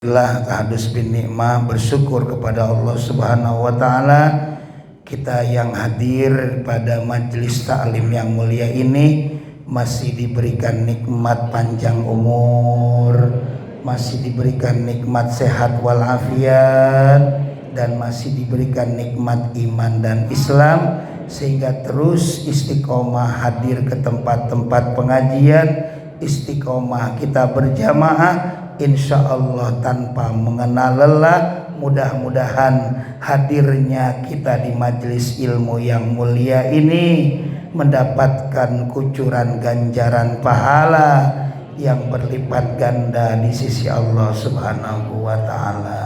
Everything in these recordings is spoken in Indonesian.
Tahdus bin nikmah, bersyukur kepada Allah Subhanahu wa taala, kita yang hadir pada majelis taklim yang mulia ini masih diberikan nikmat panjang umur, masih diberikan nikmat sehat walafiat, dan masih diberikan nikmat iman dan Islam, sehingga terus istiqomah hadir ke tempat-tempat pengajian, istiqomah kita berjamaah, insya Allah tanpa mengenal lelah. Mudah-mudahan hadirnya kita di majelis ilmu yang mulia ini mendapatkan kucuran ganjaran pahala yang berlipat ganda di sisi Allah Subhanahu wa taala.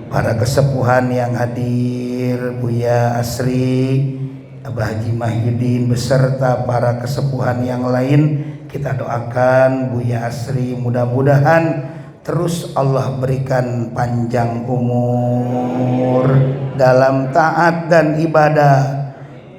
Para kesepuhan yang hadir, Buya Asri, Abah Haji Mahyudin beserta para kesepuhan yang lain, kita doakan Buya Asri mudah-mudahan terus Allah berikan panjang umur dalam taat dan ibadah.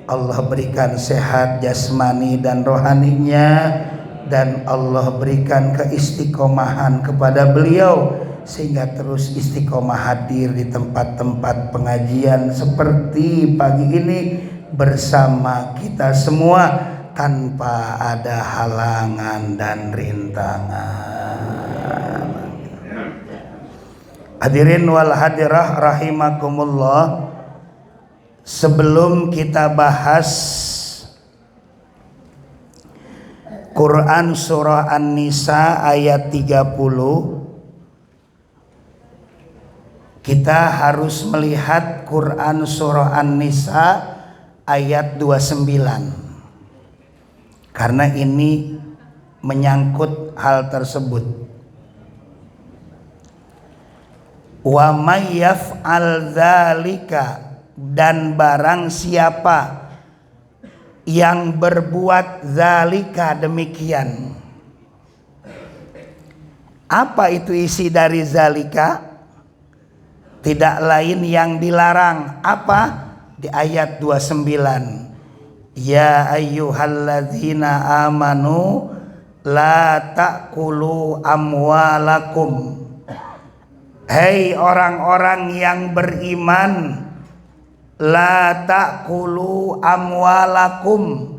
Allah berikan sehat jasmani dan rohaninya, dan Allah berikan keistiqomahan kepada beliau sehingga terus istiqomah hadir di tempat-tempat pengajian seperti pagi ini bersama kita semua tanpa ada halangan dan rintangan. Hadirin wal hadirah rahimakumullah, sebelum kita bahas Quran surah An-Nisa ayat 30, kita harus melihat Quran surah An-Nisa ayat 29, karena ini menyangkut hal tersebut. Wa may yaf'al dzalika, dan barang siapa yang berbuat zalika, demikian. Apa itu isi dari zalika? Tidak lain yang dilarang. Apa? Di ayat 29. Ya ayyuhalladzina amanu la ta'kulu amwalakum. Hei orang-orang yang beriman, la ta'kulu amwalakum,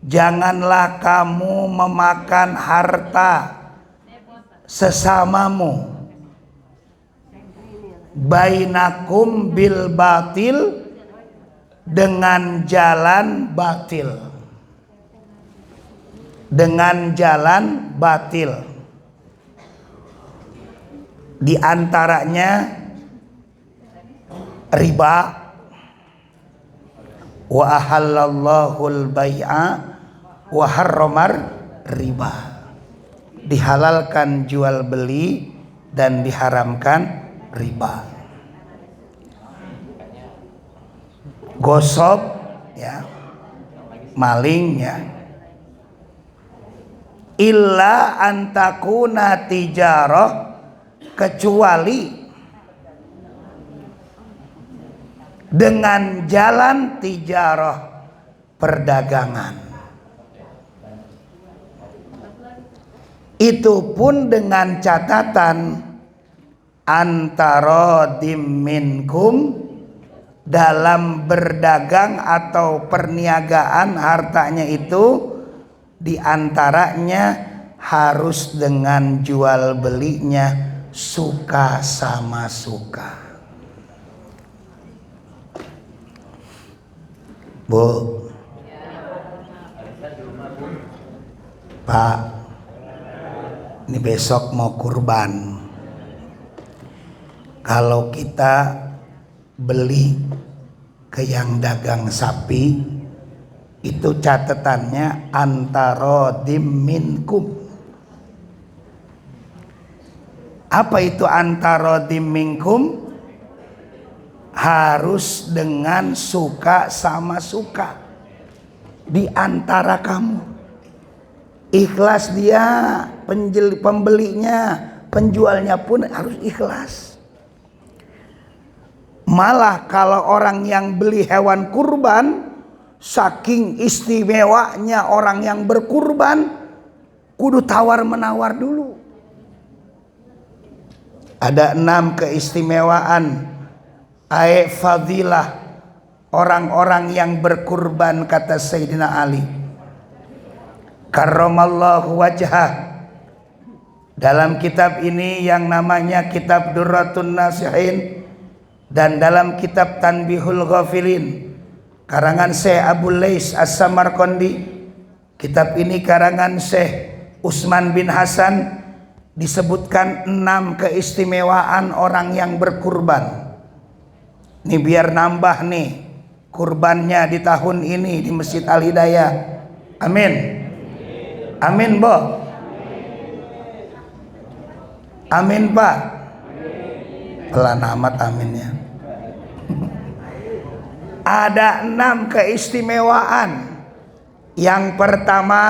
janganlah kamu memakan harta sesamamu, bainakum bil batil, dengan jalan batil, dengan jalan batil. Di antaranya riba. Wa ahallallahul bai'a wa harramar riba. Dihalalkan jual beli dan diharamkan riba. Gosok ya, maling ya. Illa antakuna tijarah, kecuali dengan jalan tijarah, perdagangan. Itu pun dengan catatan antara minkum, dalam berdagang atau perniagaan hartanya itu diantaranya harus dengan jual belinya suka sama suka. Bu, Pak, ini besok mau kurban. Kalau kita beli ke yang dagang sapi, itu catatannya antara minkum. Apa itu antara minkum? Harus dengan suka sama suka di antara kamu. Ikhlas dia, pembelinya, penjualnya pun harus ikhlas. Malah kalau orang yang beli hewan kurban, saking istimewanya orang yang berkurban, kudu tawar menawar dulu. Ada 6 keistimewaan fadilah orang-orang yang berkurban, kata Sayyidina Ali. Karramallahu wajhah. Dalam kitab ini yang namanya kitab Durratun Nasihin dan dalam kitab Tanbihul Ghafilin karangan Syekh Abul Lais As-Samarqandi, kitab ini karangan Syekh Utsman bin Hasan, disebutkan 6 keistimewaan orang yang berkurban. Ini biar nambah nih kurbannya di tahun ini di Masjid Al Hidayah. Amin. Amin, Bo. Amin, Pak. Pelan amat aminnya. Ada 6 keistimewaan. Yang pertama,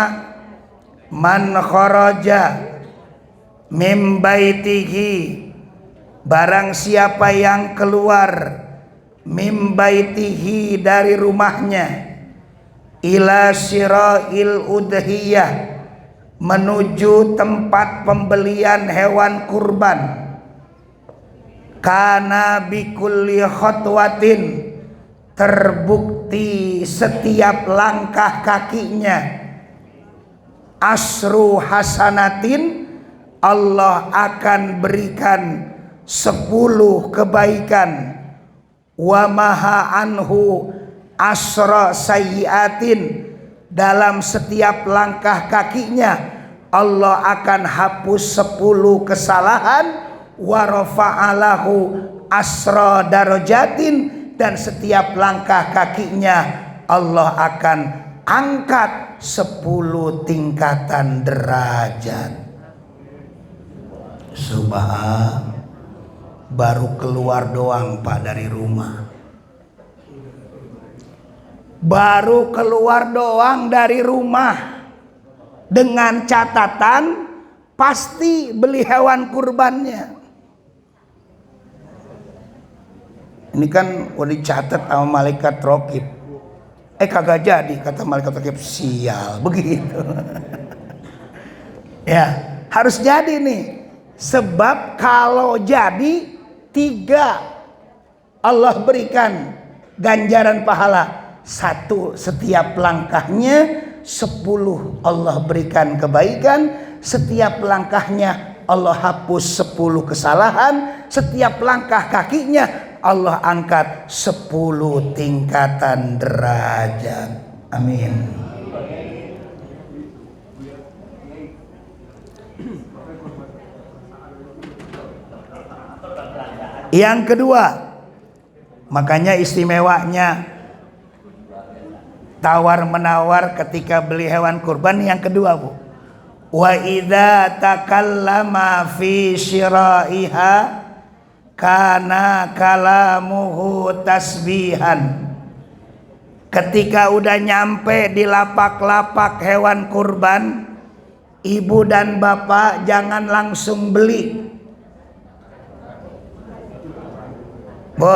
man kharaja mim baitihi, barang siapa yang keluar mim baitihi dari rumahnya, ila syira'il udhiyah, menuju tempat pembelian hewan kurban, kana bikulli khotwatin, terbukti setiap langkah kakinya, asru hasanatin, Allah akan berikan 10 kebaikan, wa maha anhu asra sayyiatin, dalam setiap langkah kakinya Allah akan hapus 10 kesalahan, wa rafa'alahu asra darajatin, dan setiap langkah kakinya Allah akan angkat 10 tingkatan derajat. Subhan, baru keluar doang Pak dari rumah, baru keluar doang dari rumah, dengan catatan pasti beli hewan kurbannya. Ini kan udah dicatat sama malaikat raqib. Kagak jadi, kata malaikat raqib, sial begitu. Ya harus jadi nih. Sebab kalau jadi 3 Allah berikan ganjaran pahala. 1, setiap langkahnya, 10 Allah berikan kebaikan, setiap langkahnya Allah hapus 10 kesalahan, setiap langkah kakinya Allah angkat 10 tingkatan derajat. Amin. Yang kedua, makanya istimewanya tawar menawar ketika beli hewan kurban. Yang kedua, Bu, wa idza takallama fi syira'iha kana kalamuhu tasbihan. Ketika udah nyampe di lapak-lapak hewan kurban, ibu dan bapak jangan langsung beli. Bu,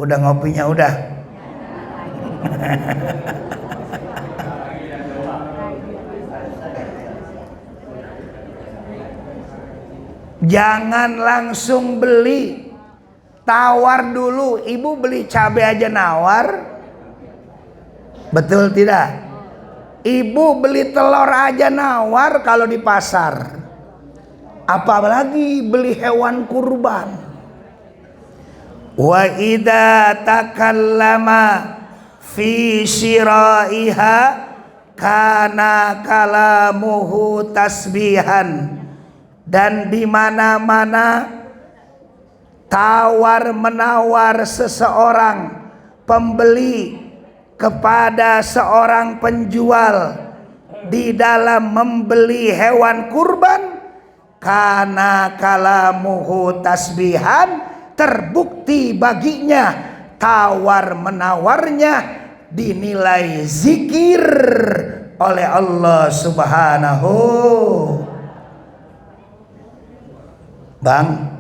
udah ngopinya udah. Jangan langsung beli, tawar dulu. Ibu beli cabai aja nawar, betul tidak? Ibu beli telur aja nawar kalau di pasar, apalagi beli hewan kurban. Wa idza takallama fi syira'iha kana kalamuhu tasbihan. Dan di mana-mana tawar menawar seseorang pembeli kepada seorang penjual di dalam membeli hewan kurban, kana kalamuhu tasbihan, terbukti baginya tawar menawarnya dinilai zikir oleh Allah Subhanahu. Bang,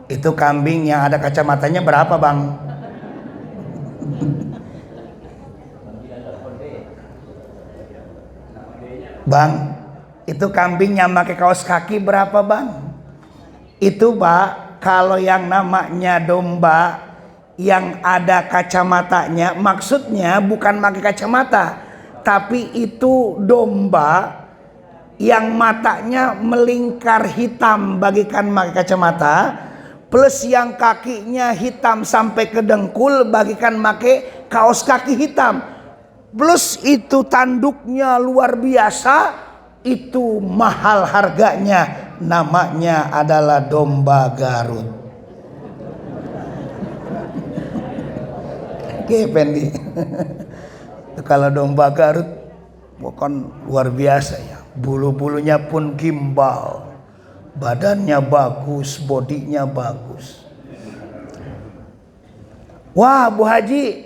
itu kambing yang ada kacamatanya berapa, Bang? Bang, Itu kambingnya pakai kaos kaki berapa bang? Itu Pak, kalau yang namanya domba yang ada kacamatanya, maksudnya bukan pakai kacamata, tapi itu domba yang matanya melingkar hitam bagikan pakai kacamata, plus yang kakinya hitam sampai ke dengkul bagikan pakai kaos kaki hitam, plus itu tanduknya luar biasa. Itu mahal harganya, namanya adalah domba Garut. Oke Pendi. Kalau domba Garut bukan luar biasa ya. Bulu-bulunya pun gimbal, badannya bagus, bodinya bagus. Wah Bu Haji,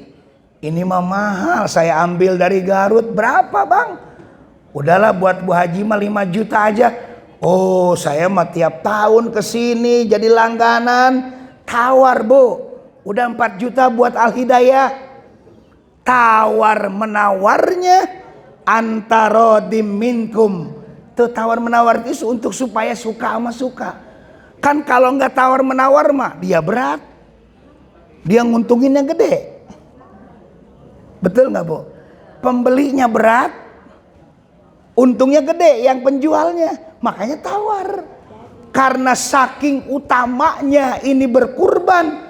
ini mah mahal, saya ambil dari Garut. Berapa bang? Udahlah buat Bu Haji mah 5 juta aja. Oh saya mah tiap tahun kesini jadi langganan. Tawar Bu, udah 4 juta buat Al Hidayah. Tawar menawarnya antara minkum. Tuh tawar menawar itu untuk supaya suka sama suka. Kan kalau nggak tawar menawar mah dia berat, dia nguntunginnya gede. Betul nggak Bu? Pembelinya berat, untungnya gede yang penjualnya, makanya tawar. Karena saking utamanya ini berkurban,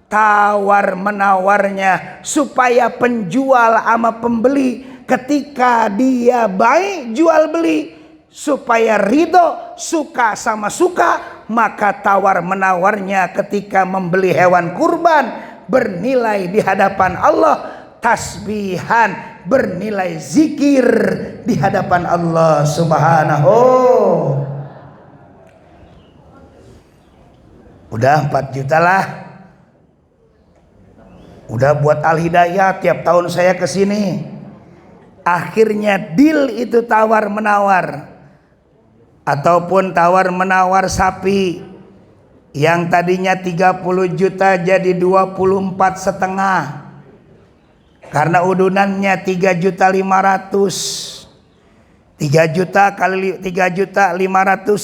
tawar menawarnya supaya penjual sama pembeli ketika dia baik jual beli, supaya ridho suka sama suka, maka tawar menawarnya ketika membeli hewan kurban bernilai di hadapan Allah tasbihan, bernilai zikir di hadapan Allah Subhanahu. Udah 4 juta lah. Udah buat Al Hidayah, tiap tahun saya kesini. Akhirnya deal itu tawar menawar, ataupun tawar menawar sapi yang tadinya 30 juta jadi 24,5. Karena udunannya 3.500.000. 3 juta kali 3.500.000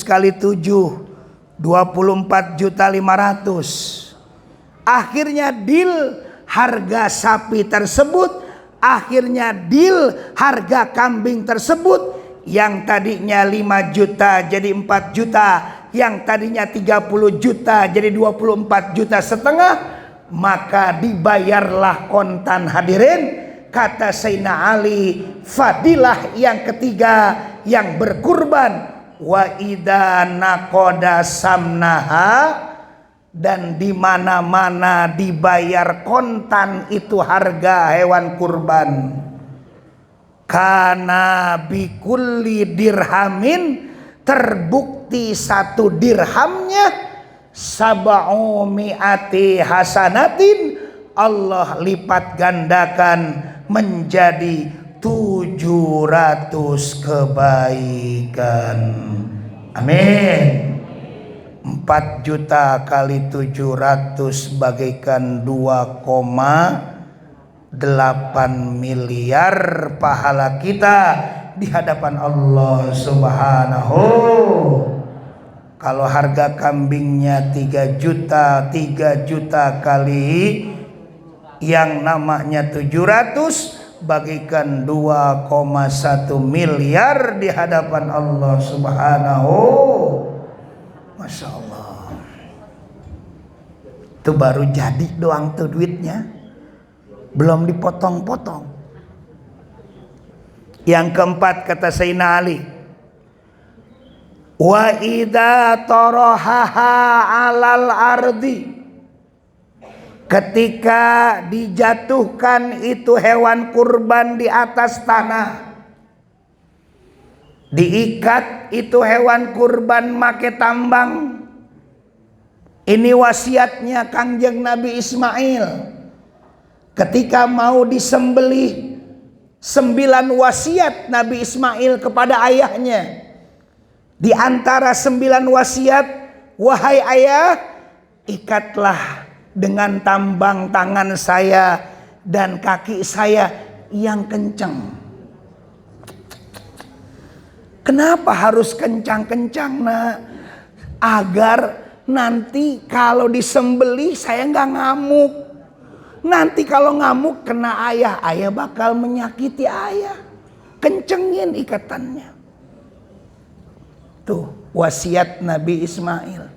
kali 7, 24.500.000. Akhirnya deal harga sapi tersebut, akhirnya deal harga kambing tersebut, yang tadinya 5 juta jadi 4 juta, yang tadinya 30 juta jadi 24,5 juta. Maka dibayarlah kontan hadirin. Kata Sayyidina Ali, fadilah yang ketiga yang berkurban, wa idza naqada samnaha, dan di mana-mana dibayar kontan itu harga hewan kurban. Kana bikulli dirhamin, terbukti 1 dirhamnya sab'u mi'ati hasanatin, Allah lipat gandakan menjadi 700 kebaikan. Amin. 4 juta kali 700 bagaikan 2,8 miliar pahala kita di hadapan Allah Subhanahu. Kalau harga kambingnya 3 juta, 3 juta kali yang namanya 700 bagikan 2,1 miliar di hadapan Allah Subhanahu. Masya Allah. Itu baru jadi doang tuh duitnya, belum dipotong-potong. Yang keempat kata Sayyidina Ali, wa idza tarahaha 'alal ardi, ketika dijatuhkan itu hewan kurban di atas tanah, diikat itu hewan kurban make tambang. Ini wasiatnya Kangjeng Nabi Ismail ketika mau disembelih. 9 wasiat Nabi Ismail kepada ayahnya. Di antara 9 wasiat, wahai ayah, ikatlah dengan tambang tangan saya dan kaki saya yang kencang. Kenapa harus kencang-kencang nak? Agar nanti kalau disembelih saya nggak ngamuk. Nanti kalau ngamuk kena ayah, ayah bakal menyakiti ayah. Kencengin ikatannya. Tuh wasiat Nabi Ismail.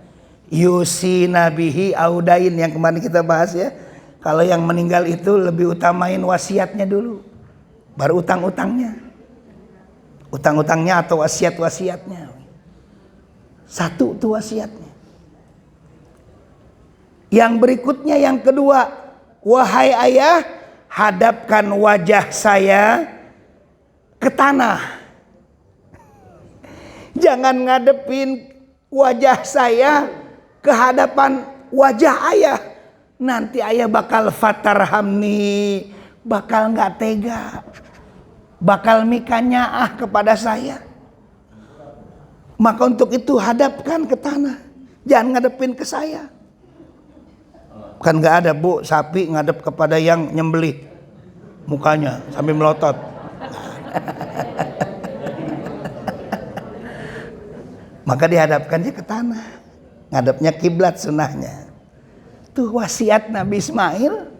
Yusi nabihi audain yang kemarin kita bahas ya. Kalau yang meninggal itu lebih utamain wasiatnya dulu, baru utang-utangnya. Utang-utangnya atau wasiat-wasiatnya. Satu tuh wasiatnya. Yang berikutnya yang kedua, wahai ayah, hadapkan wajah saya ke tanah. Jangan ngadepin wajah saya ke hadapan wajah ayah. Nanti ayah bakal fatarhamni, bakal nggak tega, bakal mikanyaah kepada saya. Maka untuk itu hadapkan ke tanah, jangan ngadepin ke saya. Kan nggak ada bu sapi ngadep kepada yang nyembelih, mukanya sambil melotot. Maka dihadapkannya ke tanah, ngadepnya kiblat sunahnya. Tuh wasiat Nabi Ismail.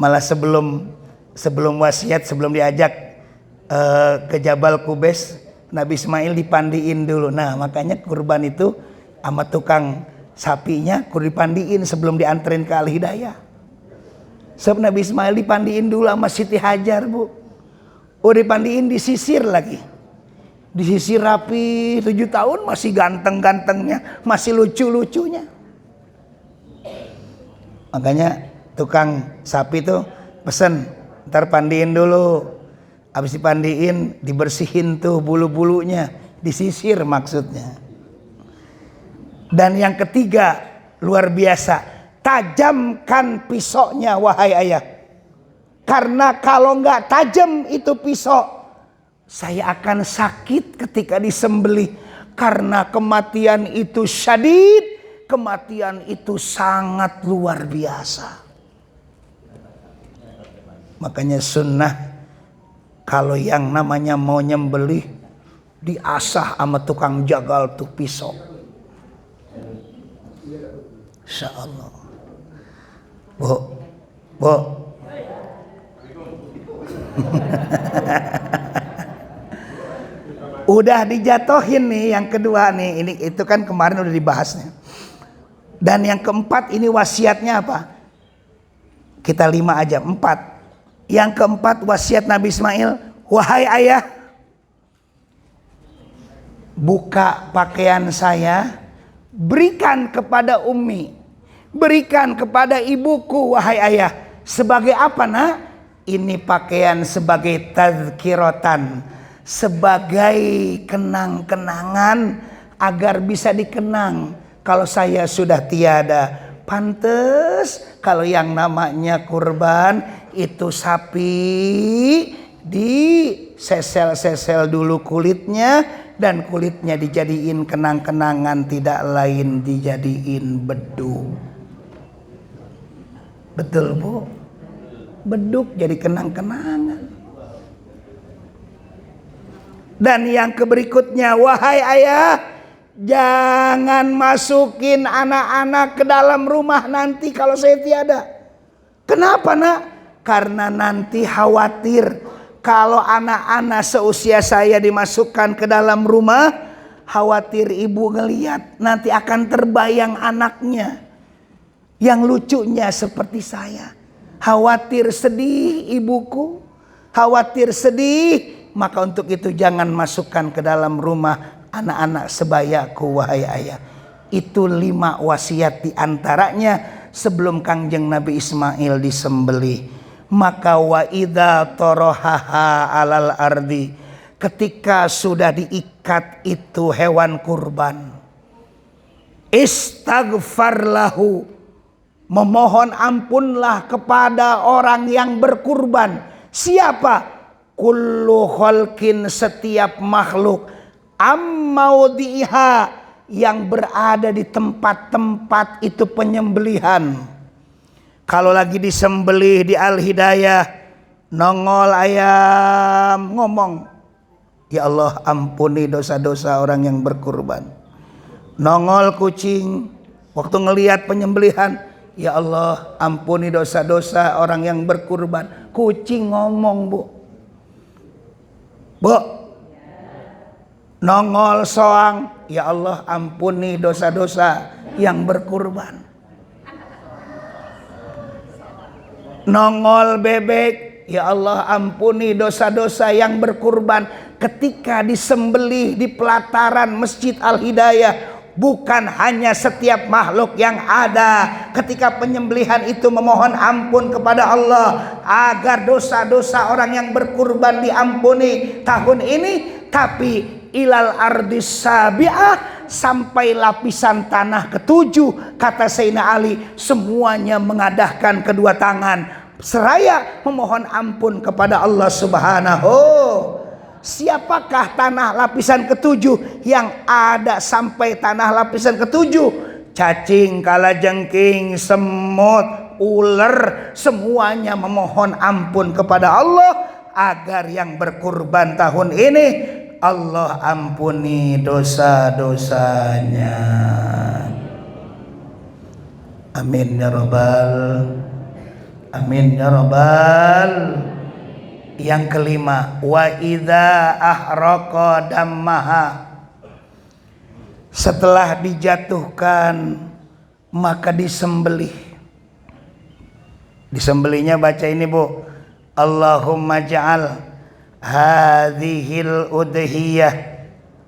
Malah sebelum wasiat, sebelum diajak ke Jabal Kubes, Nabi Ismail dipandiin dulu. Nah makanya kurban itu sama tukang sapinya dipandiin sebelum dianterin ke Al-Hidayah. Sebab Nabi Ismail dipandiin dulu sama Siti Hajar bu. Oh dipandiin disisir lagi. Disisir rapi 7 tahun masih ganteng-gantengnya, masih lucu-lucunya. Makanya tukang sapi tuh pesen, ntar pandiin dulu. Habis dipandiin dibersihin tuh bulu-bulunya, disisir maksudnya. Dan yang ketiga luar biasa, tajamkan pisaunya wahai ayah. Karena kalau nggak tajam itu pisau, saya akan sakit ketika disembelih. Karena kematian itu syadid, kematian itu sangat luar biasa. Makanya sunnah kalau yang namanya mau nyembelih diasah sama tukang jagal tuh pisau. Insya Allah. Bu. Udah dijatohin nih yang kedua nih. Ini itu kan kemarin udah dibahasnya. Dan yang keempat ini wasiatnya apa? Kita 5 aja, 4. Yang keempat wasiat Nabi Ismail, wahai ayah, buka pakaian saya, berikan kepada ummi, berikan kepada ibuku wahai ayah. Sebagai apa nak? Ini pakaian sebagai tazkiratan, sebagai kenang-kenangan agar bisa dikenang kalau saya sudah tiada. Pantes kalau yang namanya kurban itu sapi disesel-sesel dulu kulitnya, dan kulitnya dijadiin kenang-kenangan, tidak lain dijadiin beduk. Betul bu? Beduk jadi kenang-kenangan. Dan yang berikutnya, wahai ayah, jangan masukin anak-anak ke dalam rumah nanti kalau saya tiada. Kenapa nak? Karena nanti khawatir kalau anak-anak seusia saya dimasukkan ke dalam rumah, khawatir ibu ngeliat, nanti akan terbayang anaknya yang lucunya seperti saya. Khawatir sedih ibuku, khawatir sedih. Maka untuk itu jangan masukkan ke dalam rumah anak-anak sebayaku wahai ayah. Itu 5 wasiat diantaranya sebelum Kangjeng Nabi Ismail disembelih. Maka wa idza tarahaha alal ardi, ketika sudah diikat itu hewan kurban, istaghfar lahu, memohon ampunlah kepada orang yang berkurban. Siapa? Kullu khalqin, setiap makhluk, ammaudiha, yang berada di tempat-tempat itu penyembelihan. Kalau lagi disembelih di Al-Hidayah, nongol ayam ngomong, ya Allah ampuni dosa-dosa orang yang berkurban. Nongol kucing waktu ngelihat penyembelihan, ya Allah ampuni dosa-dosa orang yang berkurban. Kucing ngomong, Bu. Nongol soang, ya Allah ampuni dosa-dosa yang berkurban. Nongol bebek, ya Allah ampuni dosa-dosa yang berkurban. Ketika disembelih di pelataran Masjid Al-Hidayah, bukan hanya setiap makhluk yang ada ketika penyembelihan itu memohon ampun kepada Allah agar dosa-dosa orang yang berkurban diampuni tahun ini, tapi ilal ardis sabi'ah, sampai lapisan tanah ketujuh, kata Sayyidina Ali, semuanya mengadahkan kedua tangan seraya memohon ampun kepada Allah Subhanahu. Siapakah tanah lapisan ketujuh yang ada sampai tanah lapisan ketujuh? Cacing, kalajengking, semut, ular, semuanya memohon ampun kepada Allah agar yang berkurban tahun ini Allah ampuni dosa-dosanya. Amin ya rabbal, amin ya rabbal. Yang kelima, wa idza ahraqa dammaha, setelah dijatuhkan maka disembelih. Disembelihnya baca ini, Bu. Allahumma ja'al hadhil udhiyah.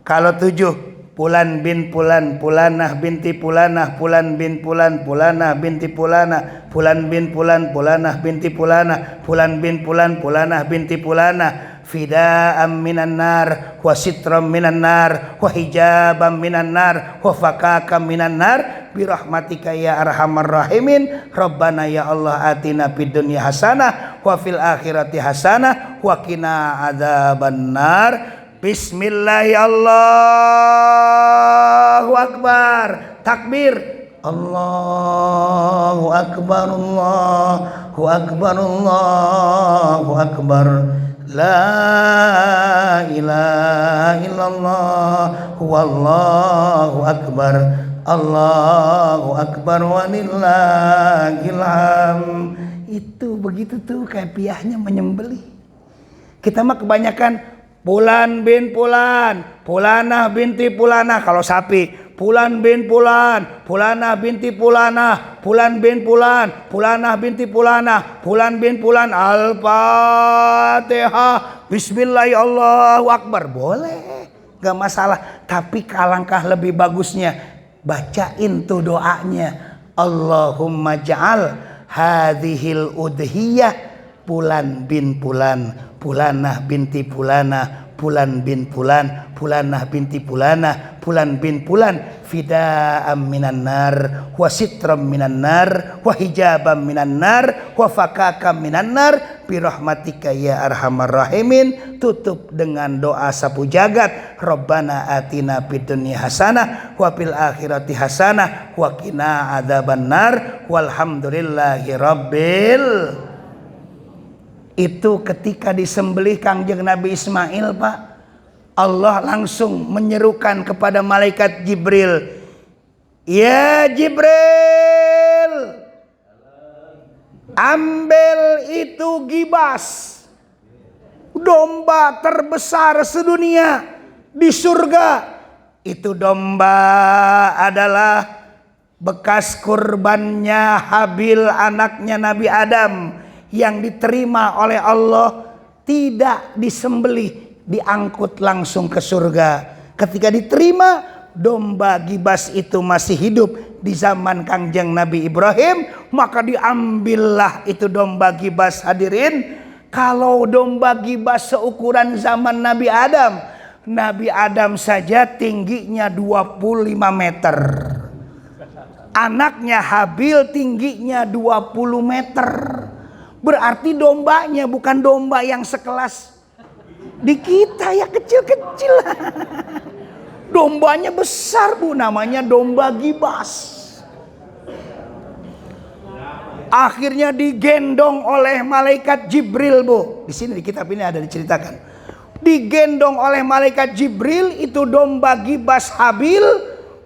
Kalau 7, Pulan bin Pulan, Pulanah binti Pulanah, Pulan bin Pulan, Pulanah binti Pulanah, Pulan bin Pulan, Pulanah binti Pulanah, Pulan bin Pulan, Pulanah binti Pulanah, fida'am minan nar, wa sitram minan nar, wa hijabam minan nar, wa fakakam minan nar, birahmatika ya arhamar rahimin. Rabbana ya Allah atina fid dunya hasanah wa fil akhirati hasanah wa qina adzaban nar. Bismillah, Allahu Akbar, takbir, Allahu Akbar, Allahu Akbar, Allahu Akbar, la ilaha illallah, wallahu akbar, Allahu Akbar, walillahil hamd. Itu begitu tuh kafiahnya menyembelih. Kita mah kebanyakan Pulan bin Pulan, Pulanah binti Pulanah. Kalau sapi, Pulan bin Pulan, Pulanah binti Pulanah, Pulan bin Pulan, Pulanah binti Pulanah, Pulan bin Pulan. Al-Fatihah. Bismillah, Allahu Akbar. Boleh, gak masalah. Tapi alangkah lebih bagusnya bacain tuh doanya. Allahumma ja'al hadhil udhiyah Pulan bin Pulan, Pulanah binti Pulanah, Pulan bin Pulan, Pulanah binti Pulanah, Pulan bin Pulan, fida'am minan nar, wa sitram minan nar, wa hijabam minan nar, wa fakakam minan nar, birahmatika ya arhamar rahimin. Tutup dengan doa sapu jagat, Rabbana atina fid dunya hasanah wa fil akhirati hasanah wa qina adzaban nar, walhamdulillahi rabbil. Itu ketika disembelih Kangjeng Nabi Ismail, Pak, Allah langsung menyerukan kepada malaikat Jibril, ya Jibril, ambil itu gibas, domba terbesar sedunia di surga. Itu domba adalah bekas kurbannya Habil anaknya Nabi Adam, yang diterima oleh Allah, tidak disembelih, diangkut langsung ke surga. Ketika diterima, domba gibas itu masih hidup di zaman Kangjeng Nabi Ibrahim, maka diambillah itu domba gibas. Hadirin, kalau domba gibas seukuran zaman Nabi Adam saja tingginya 25 meter. Anaknya Habil tingginya 20 meter. Berarti dombanya bukan domba yang sekelas di kita ya, kecil-kecil. Dombanya besar, Bu, namanya domba gibas. Akhirnya digendong oleh malaikat Jibril, Bu. Di sini di kitab ini ada diceritakan. digendong oleh malaikat Jibril itu domba gibas Habil,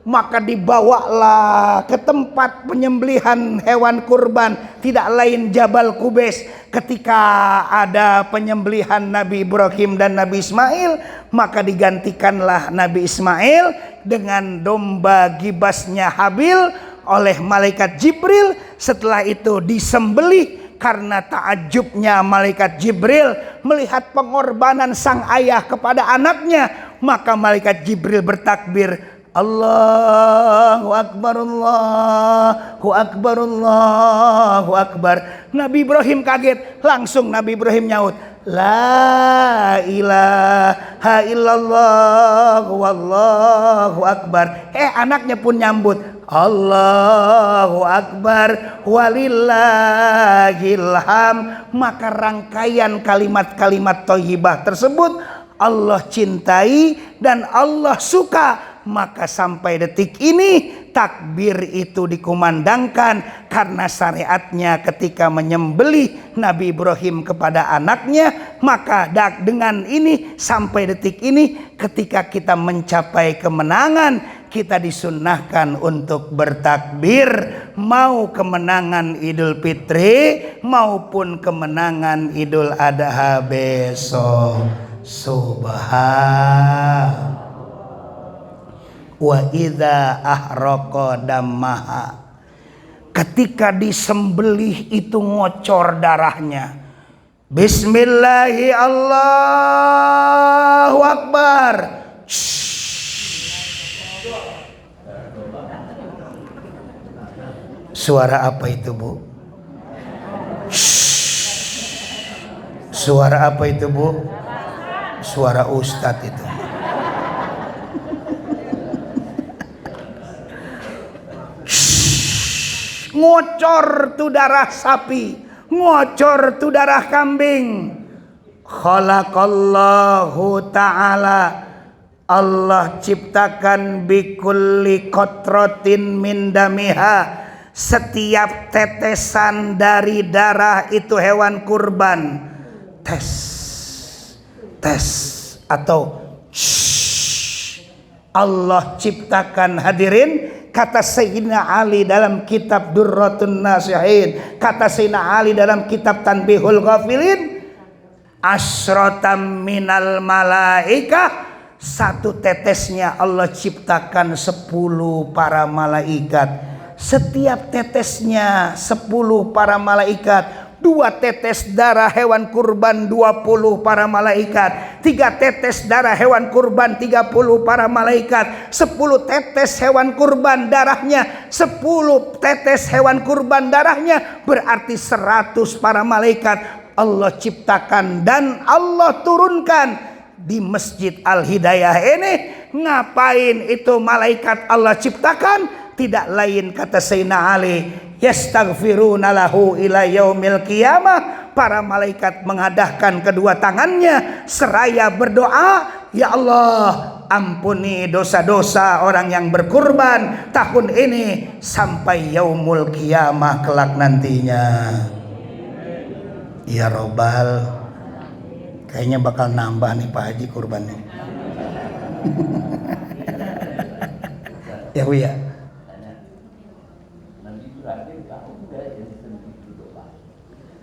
maka dibawalah ke tempat penyembelihan hewan kurban, tidak lain Jabal Kubais. Ketika ada penyembelihan Nabi Ibrahim dan Nabi Ismail, maka digantikanlah Nabi Ismail dengan domba gibasnya Habil oleh malaikat Jibril. Setelah itu disembelih. Karena takjubnya malaikat Jibril melihat pengorbanan sang ayah kepada anaknya, maka malaikat Jibril bertakbir, Allahu Akbar, Allahu Akbar, Allahu Akbar. Nabi Ibrahim kaget, langsung Nabi Ibrahim nyaut, La ilaha illallah wallahu akbar. Anaknya pun nyambut, Allahu Akbar walillahilham. Maka rangkaian kalimat-kalimat thayyibah tersebut Allah cintai dan Allah suka. Maka sampai detik ini takbir itu dikumandangkan karena syariatnya ketika menyembelih Nabi Ibrahim kepada anaknya. Maka dengan ini sampai detik ini ketika kita mencapai kemenangan, kita disunnahkan untuk bertakbir, mau kemenangan Idul Fitri maupun kemenangan Idul Adha besok. Subhan wa idza ahraqa dammaha. Ketika disembelih itu ngocor darahnya. Bismillahi Allahu Akbar. Suara apa itu, Bu? Suara apa itu, Bu? Suara ustadz itu. Ngocor tuh darah sapi, ngocor tuh darah kambing. Khalaqallahu ta'ala, Allah ciptakan bikulli qatratin min damiha, setiap tetesan dari darah itu hewan kurban. Tes atau Allah ciptakan, hadirin. Kata Sayyidina Ali dalam kitab Durratun Nasihin, kata Sayyidina Ali dalam kitab Tanbihul Ghafilin, asrotam minal malaikah, satu tetesnya Allah ciptakan 10 para malaikat. Setiap tetesnya 10 para malaikat. 2 tetes darah hewan kurban 20 para malaikat. 3 tetes darah hewan kurban 30 para malaikat. 10 tetes hewan kurban darahnya, 10 tetes hewan kurban darahnya berarti 100 para malaikat Allah ciptakan dan Allah turunkan di Masjid Al-Hidayah ini. Ngapain itu malaikat Allah ciptakan? Tidak lain, kata Sayyidina Ali, yastaghfiruna lahu ila yaumil qiyamah. Para malaikat mengadahkan kedua tangannya seraya berdoa, ya Allah, ampuni dosa-dosa orang yang berkurban tahun ini sampai yaumul qiyamah kelak nantinya. Ya Robbal, kayaknya bakal nambah nih Pak Haji kurbannya. Ya Bu ya.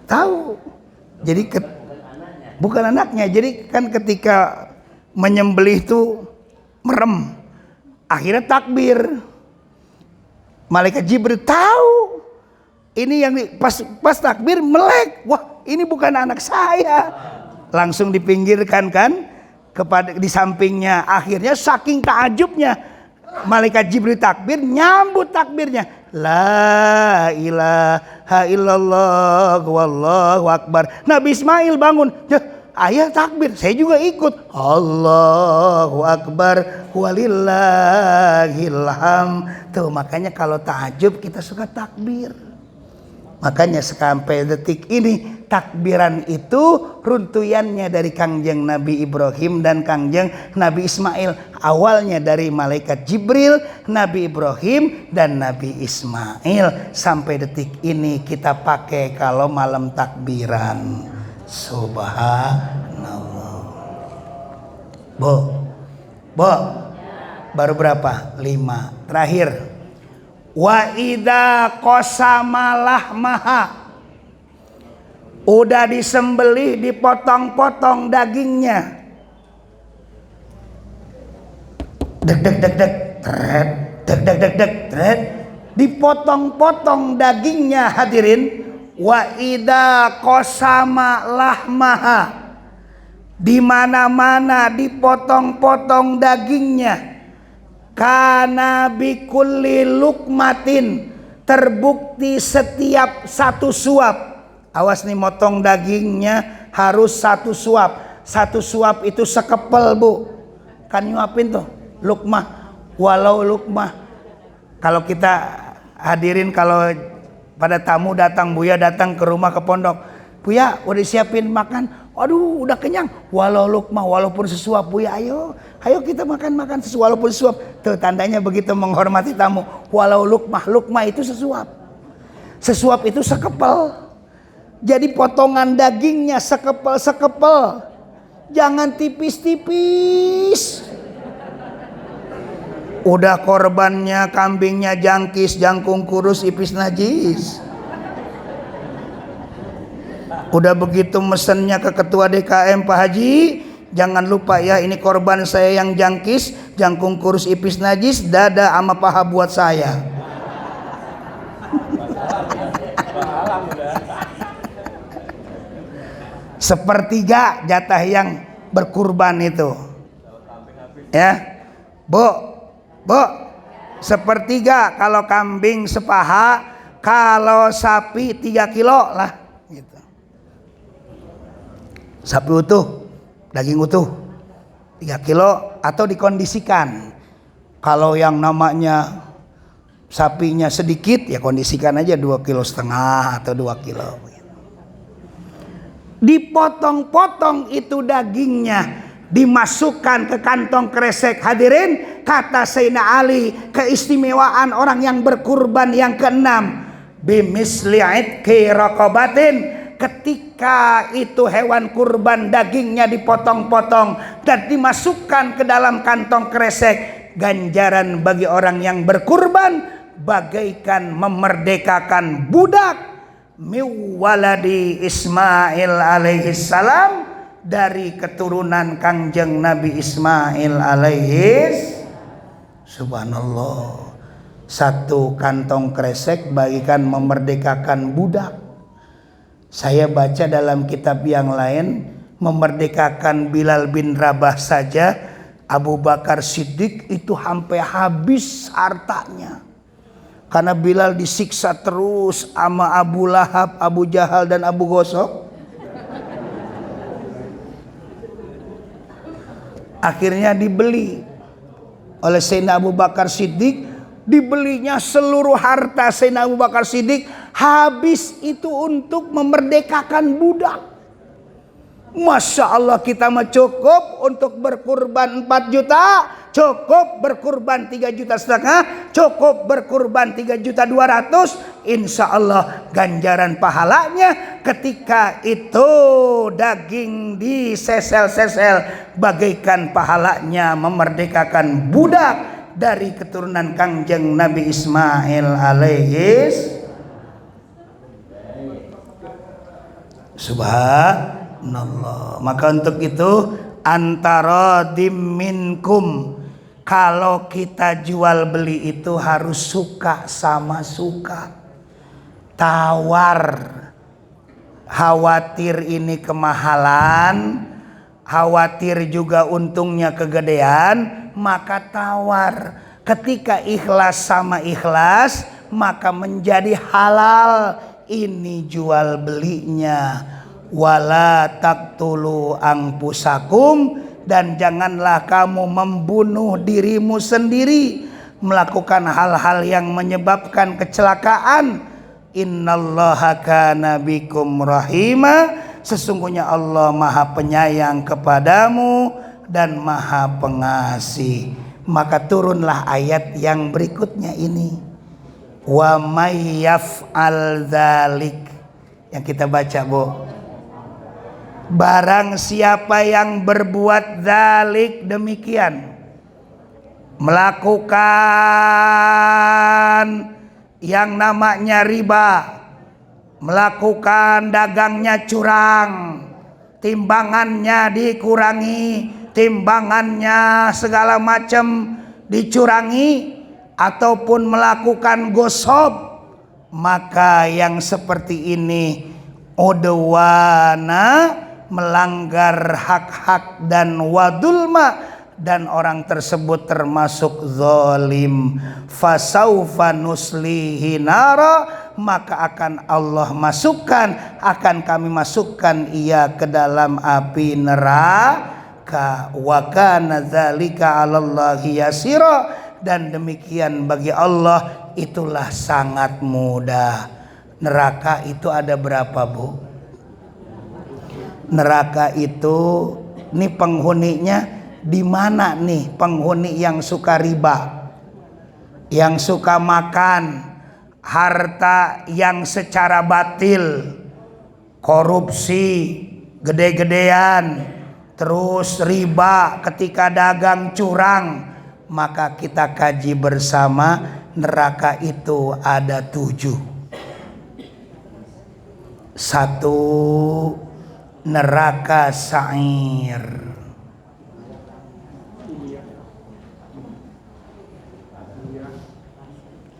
Tahu. Jadi bukan anaknya. Jadi kan ketika menyembelih itu merem. Akhirnya takbir. Malaikat Jibril tahu. Ini yang pas takbir melek. Wah, ini bukan anak saya. Langsung dipinggirkan kan kepada di sampingnya. Akhirnya saking takjubnya malaikat Jibril takbir, nyambut takbirnya. La ilaha illallah wallahu akbar. Nabi Ismail bangun, ayah takbir, saya juga ikut. Allahu akbar walillahilham. Tuh makanya kalau tahajud kita suka takbir. Makanya sampai detik ini takbiran itu runtuyannya dari Kangjeng Nabi Ibrahim dan Kangjeng Nabi Ismail. Awalnya dari malaikat Jibril, Nabi Ibrahim dan Nabi Ismail. Sampai detik ini kita pakai kalau malam takbiran. Subhanallah. Bu, baru berapa? 5. Terakhir, wa idza qasamalah maha, udah disembelih, dipotong-potong dagingnya, dipotong-potong dagingnya hadirin. Wa idza qasama lahmaha, di mana-mana dipotong-potong dagingnya. Kana bikulli lukmatin, terbukti setiap satu suap. Awas nih, motong dagingnya harus satu suap. Satu suap itu sekepel, Bu. Kan nyuapin tuh lukmah, walau lukmah. Kalau kita hadirin, kalau pada tamu datang, Buya datang ke rumah, ke pondok, Buya udah siapin makan, aduh udah kenyang, walau lukmah, walaupun sesuap. Buya ayo kita makan walaupun sesuap. Tuh tandanya begitu menghormati tamu. Walau lukmah, lukmah itu sesuap, sesuap itu sekepel. Jadi potongan dagingnya sekepel, jangan tipis-tipis. Udah korbannya kambingnya jangkis, jangkung kurus, ipis najis. Udah begitu mesennya ke ketua DKM, Pak Haji, jangan lupa ya, ini korban saya yang jangkis, jangkung kurus, ipis najis, dada sama paha buat saya. Sepertiga jatah yang berkurban itu. Ya, Bu, sepertiga kalau kambing sepaha, kalau sapi 3 kilo lah gitu. Sapi utuh, daging utuh 3 kilo, atau dikondisikan. Kalau yang namanya sapinya sedikit, ya kondisikan aja 2,5 kilo atau 2 kilo. Dipotong-potong itu dagingnya, dimasukkan ke kantong kresek. Hadirin, kata Sayyidina Ali, keistimewaan orang yang berkurban yang keenam, bimisli idki raqabatin, ketika itu hewan kurban dagingnya dipotong-potong dan dimasukkan ke dalam kantong kresek, ganjaran bagi orang yang berkurban bagaikan memerdekakan budak miwaladi Ismail alaihissalam, dari keturunan Kangjeng Nabi Ismail alaihis. Subhanallah, satu kantong kresek bagikan memerdekakan budak. Saya baca dalam kitab yang lain, memerdekakan Bilal bin Rabah saja Abu Bakar Siddiq itu sampai habis hartanya. Karena Bilal disiksa terus sama Abu Lahab, Abu Jahal, dan Abu Gosok. Akhirnya dibeli oleh Sayyidina Abu Bakar Siddiq. Dibelinya seluruh harta Sayyidina Abu Bakar Siddiq. Habis itu untuk memerdekakan budak. Masya Allah, kita mah cukup untuk berkurban 4 juta, cukup berkurban 3,5 juta, cukup berkurban 3,2 juta. Insya Allah ganjaran pahalanya ketika itu daging disesel-sesel bagaikan pahalanya memerdekakan budak dari keturunan Kangjeng Nabi Ismail alaihis. Subhanallah. Maka untuk itu, antara minkum, kalau kita jual beli itu harus suka sama suka. Tawar, khawatir ini kemahalan, khawatir juga untungnya kegedean, maka tawar. Ketika ikhlas sama ikhlas, maka menjadi halal ini jual belinya. Wala taqtulu anfusakum, dan janganlah kamu membunuh dirimu sendiri, melakukan hal-hal yang menyebabkan kecelakaan. Innallaha kana bikum rahima, sesungguhnya Allah Maha Penyayang kepadamu dan Maha Pengasih. Maka turunlah ayat yang berikutnya ini, wa may yaf'al dzalik, yang kita baca, Bu. Barang siapa yang berbuat dzalik demikian, melakukan yang namanya riba, melakukan dagangnya curang, timbangannya dikurangi, timbangannya segala macam dicurangi, ataupun melakukan gosop, maka yang seperti ini udwana, melanggar hak-hak dan wadulma, dan orang tersebut termasuk zalim. Fasaufa nuslihi nara, maka akan Allah masukkan, akan kami masukkan ia ke dalam api neraka. Wa kana dzalika 'alallahi yasira, dan demikian bagi Allah itulah sangat mudah. Neraka itu ada berapa, Bu? Neraka itu nih penghuninya di mana nih? Penghuni yang suka riba, yang suka makan harta yang secara batil, korupsi gede-gedean, terus riba ketika dagang curang, maka kita kaji bersama, neraka itu ada 7. 1. Neraka sa'ir.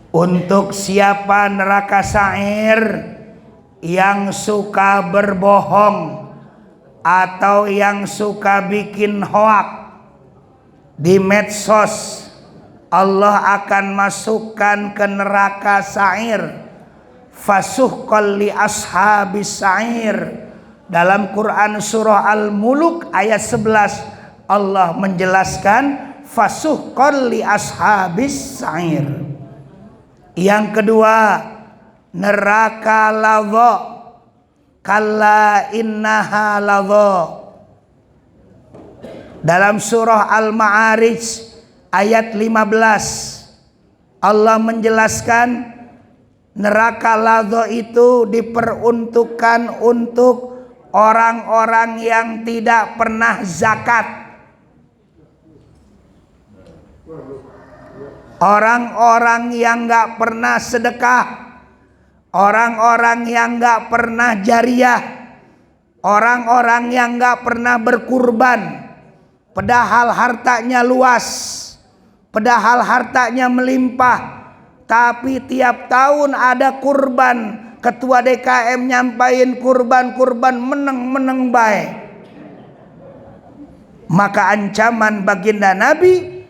Untuk siapa neraka sa'ir? Yang suka berbohong atau yang suka bikin hoak di medsos, Allah akan masukkan ke neraka sa'ir. Fasuhqal li ashabis sa'ir. Dalam Quran surah Al-Muluk ayat 11 Allah menjelaskan fasuhqal li ashabis sa'ir. Yang kedua, neraka ladha. Kalla innaha ladha. Dalam surah Al-Ma'arij ayat 15 Allah menjelaskan neraka ladha itu diperuntukkan untuk orang-orang yang tidak pernah zakat, orang-orang yang gak pernah sedekah, orang-orang yang gak pernah jariah, orang-orang yang gak pernah berkurban, padahal hartanya luas, padahal hartanya melimpah, tapi tiap tahun ada kurban. Ketua DKM nyampain kurban meneng baik. Maka ancaman baginda Nabi,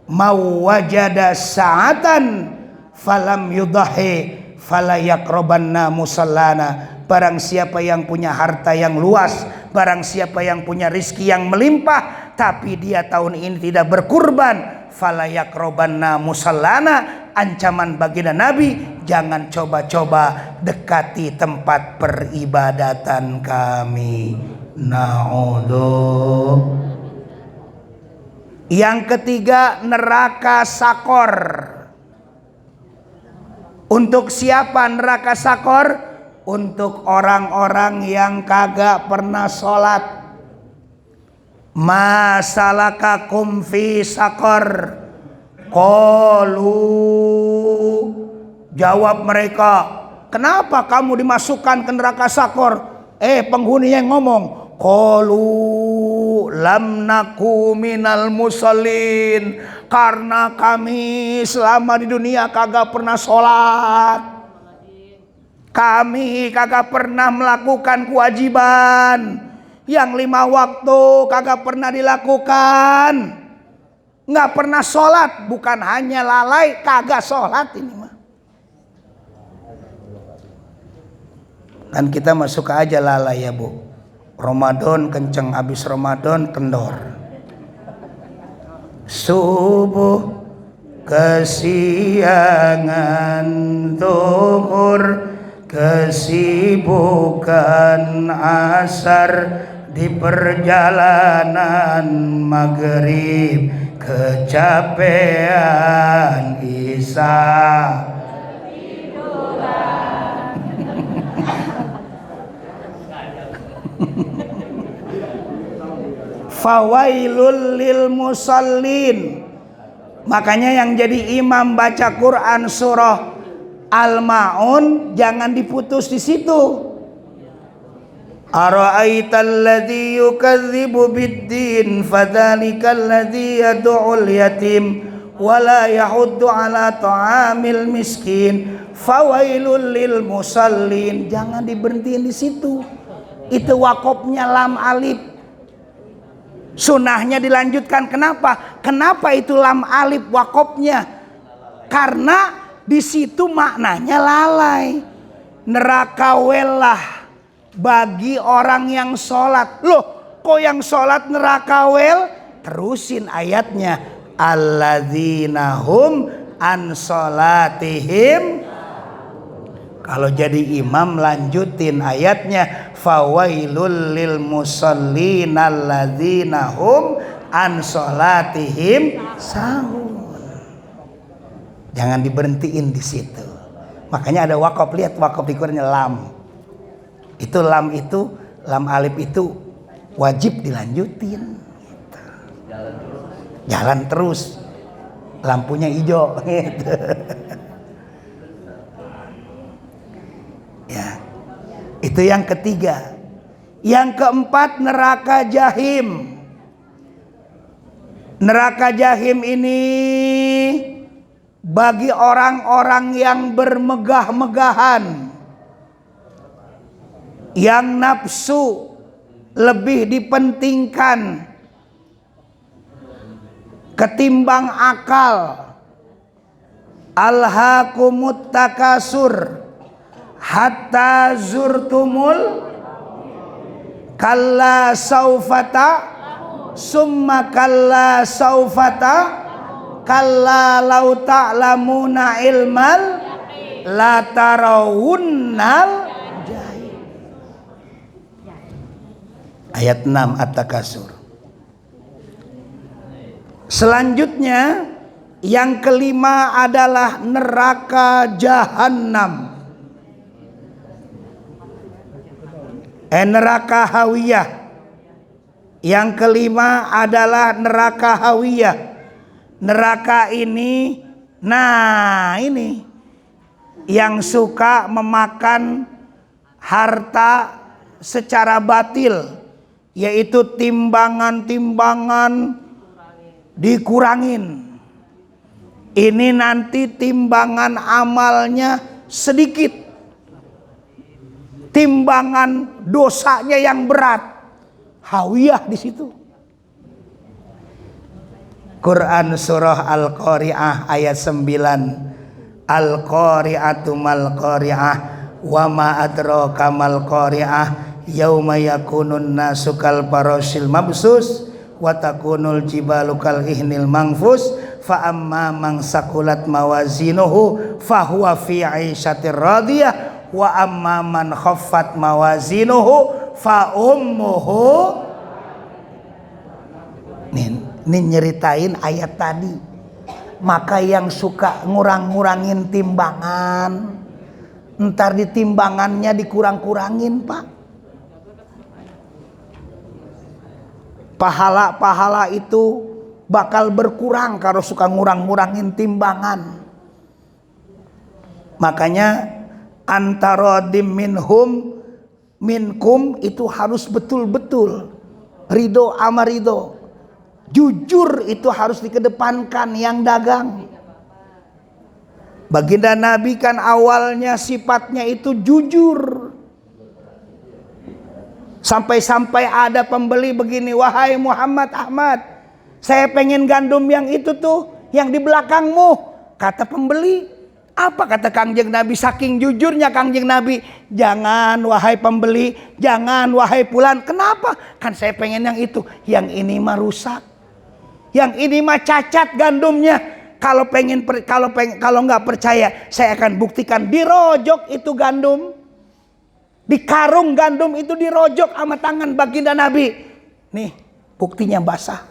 mau wajada sa'atan falam yudahi falayaqrabanna musallana. Barang siapa yang punya harta yang luas, barang siapa yang punya rizki yang melimpah, tapi dia tahun ini tidak berkurban, falayaqrabanna musallana. Ancaman baginda Nabi, jangan coba-coba dekati tempat peribadatan kami. Na'udzu. Yang ketiga, neraka sakor. Untuk siapa neraka sakor? Untuk orang-orang yang kagak pernah sholat. Ma salakakum fi sakor. Qalu, jawab mereka, kenapa kamu dimasukkan ke neraka sakor? Penghuni yang ngomong, qalu lam naku minal musallin, karena kami selama di dunia kagak pernah sholat, kami kagak pernah melakukan kewajiban, yang 5 waktu kagak pernah dilakukan. Nggak pernah sholat, bukan hanya lalai, kagak sholat ini mah. Kan kita masuk aja lalai ya Bu. Ramadan kenceng, habis Ramadan kendor. Subuh kesiangan, zuhur kesibukan, asar di perjalanan, maghrib kecapean, isya Fawailul lil musallin. Makanya yang jadi imam baca Quran surah Al-Maun jangan diputus di situ. Ara'aital ladzi yukadzibu bid-din fadzalikal ladzi yad'ul yatim wala yahuddu ala ta'amil miskin fawailul lil musallin. Jangan diberhentiin di situ. Itu wakofnya lam alif. Sunahnya dilanjutkan. Kenapa? Kenapa itu lam alif wakofnya? Karena di situ maknanya lalai. Neraka welah bagi orang yang sholat. Loh, kok yang sholat neraka wel? Terusin ayatnya. Alladzina hum an sholatihim. Kalau jadi imam lanjutin ayatnya. Fawailul lil musallin alladzina hum an sholatihim sahun. Jangan diberhentiin di situ. Makanya ada wakaf. Lihat wakaf di Qurannya lam. Itu lam alif itu wajib dilanjutin. Gitu. Jalan terus. Lampunya hijau. Gitu. Ya. Itu yang ketiga. Yang keempat neraka jahim. Neraka jahim ini bagi orang-orang yang bermegah-megahan, yang nafsu lebih dipentingkan ketimbang akal. Alhaakumut takasur hatta zurtumul kalla saufata summa kalla saufata kalla lau ta'lamuna ilmal la tarawunnal jahim. Ayat 6 At-Takasur. Selanjutnya yang kelima adalah neraka jahanam. Neraka hawiyah. Yang kelima adalah neraka hawiyah. Neraka ini, nah ini yang suka memakan harta secara batil, yaitu timbangan-timbangan dikurangin. Ini nanti timbangan amalnya sedikit, timbangan dosanya yang berat. Hawiyah di situ. Quran surah Al-Qari'ah ayat 9. Al-Qari'atu mal Qari'ah wa ma adraka mal Qari'ah yauma yakunun nasu kal farasil mabsus wa takunul jibalu kal ihnil manfus fa amma man sakulat mawazinuhu fa huwa fi 'ishatir radiyah wa amma man khaffat mawazinuhu fa ummuhu. Ini nyeritain ayat tadi. Maka yang suka ngurang-ngurangin timbangan, ntar di timbangannya dikurang-kurangin, Pak. Pahala-pahala itu bakal berkurang kalau suka ngurang-ngurangin timbangan. Makanya antaradim minkum itu harus betul-betul ridho ama ridho. Jujur itu harus dikedepankan yang dagang. Baginda Nabi kan awalnya sifatnya itu jujur. Sampai-sampai ada pembeli begini, wahai Muhammad Ahmad, saya pengen gandum yang itu tuh, yang di belakangmu. Kata pembeli, apa kata Kangjeng Nabi? Saking jujurnya Kangjeng Nabi, jangan wahai pembeli, jangan wahai fulan. Kenapa? Kan saya pengen yang itu, yang ini mah rusak. Yang ini mah cacat gandumnya. Kalau nggak percaya, saya akan buktikan. Dirojok itu gandum, di karung gandum itu dirojok sama tangan baginda Nabi. Nih buktinya basah.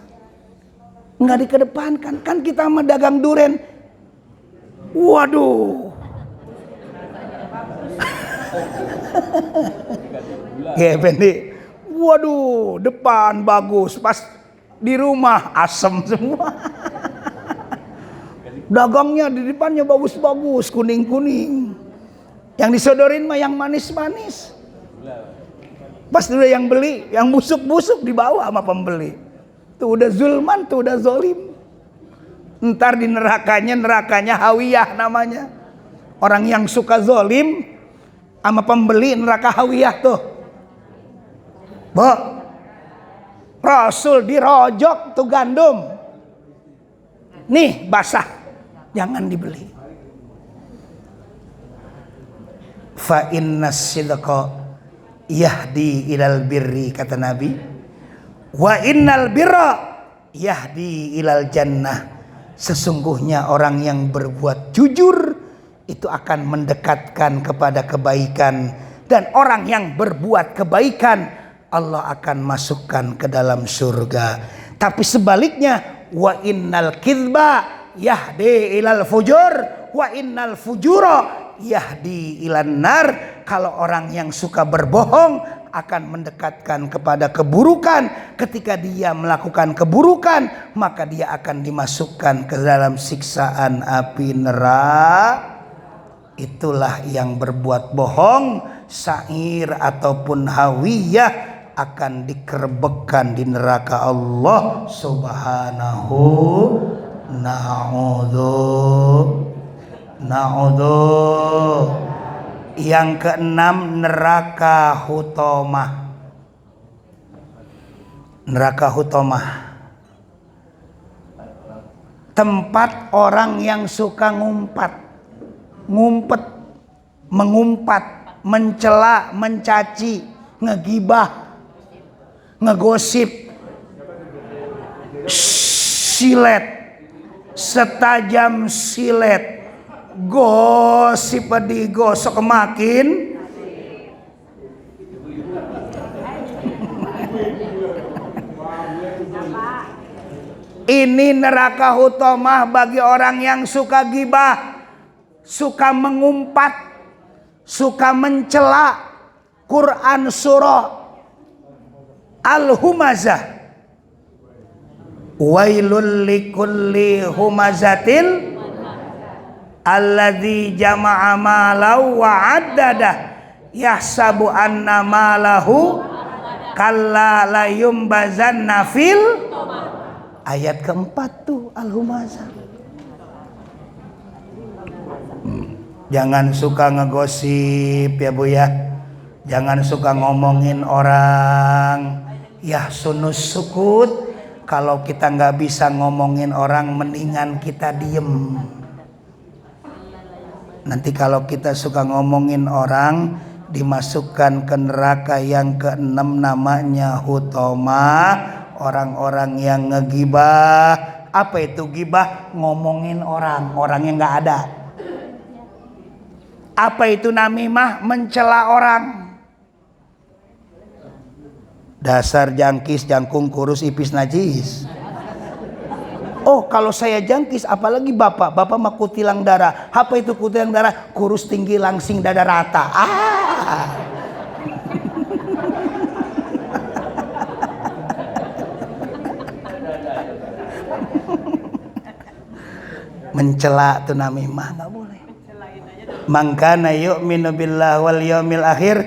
Nggak dikedepankan. Kan kita sama dagang duren. Waduh. Ya Bendi, Waduh, depan bagus, pas di rumah asem semua. Dagangnya di depannya bagus-bagus, kuning-kuning. Yang disodorin mah yang manis-manis. Pas udah yang beli, yang busuk-busuk dibawa sama pembeli. Tuh udah zulman, tuh udah zolim. Ntar di nerakanya hawiyah namanya. Orang yang suka zolim sama pembeli neraka hawiyah tuh. Rasul dirojok tuh gandum. Nih basah, jangan dibeli. Fa innas sidqa yahdi ilal birri, kata Nabi. Wa innal birra yahdi ilal jannah. Sesungguhnya orang yang berbuat jujur itu akan mendekatkan kepada kebaikan, dan orang yang berbuat kebaikan Allah akan masukkan ke dalam surga. Tapi sebaliknya, wa innal kidba yahdi ilal fujur wa innal fujura yahdi ilan nar. Kalau orang yang suka berbohong akan mendekatkan kepada keburukan. Ketika dia melakukan keburukan, maka dia akan dimasukkan ke dalam siksaan api neraka. Itulah yang berbuat bohong, sa'ir ataupun hawiyah, akan dikerebekkan di neraka Allah subhanahu. Na'udhu. Yang keenam, neraka hutomah. Neraka hutomah, tempat orang yang suka ngumpet, mengumpat, mencela, mencaci, ngegibah, ngegosip, silet, setajam silet, gosip digosok makin. Ini neraka hutomah bagi orang yang suka gibah, suka mengumpat, suka mencela. Quran surah Al-Humazah, wailul likulli humazatin alladzi jama'a malahu wa addadah yahsabu anna malahu kalla la yumbazanna fil. Ayat keempat tuh Al-Humazah. Jangan suka ngegosip ya Bu ya. Jangan suka ngomongin orang. Ya sunus sukut. Kalau kita nggak bisa ngomongin orang, mendingan kita diem. Nanti kalau kita suka ngomongin orang, dimasukkan ke neraka yang keenam, namanya hutomah. Orang-orang yang ngegibah. Apa itu gibah? Ngomongin orang yang nggak ada. Apa itu namimah? Mencela orang. Dasar jangkis, jangkung, kurus, ipis, najis. Oh, kalau saya jangkis, apalagi bapak mah kutilang darah. Apa itu kutilang darah? Kurus, tinggi, langsing, dada rata. Mencela tuh namimah nggak boleh. Mangkana yu'minu billah wal yaumil akhir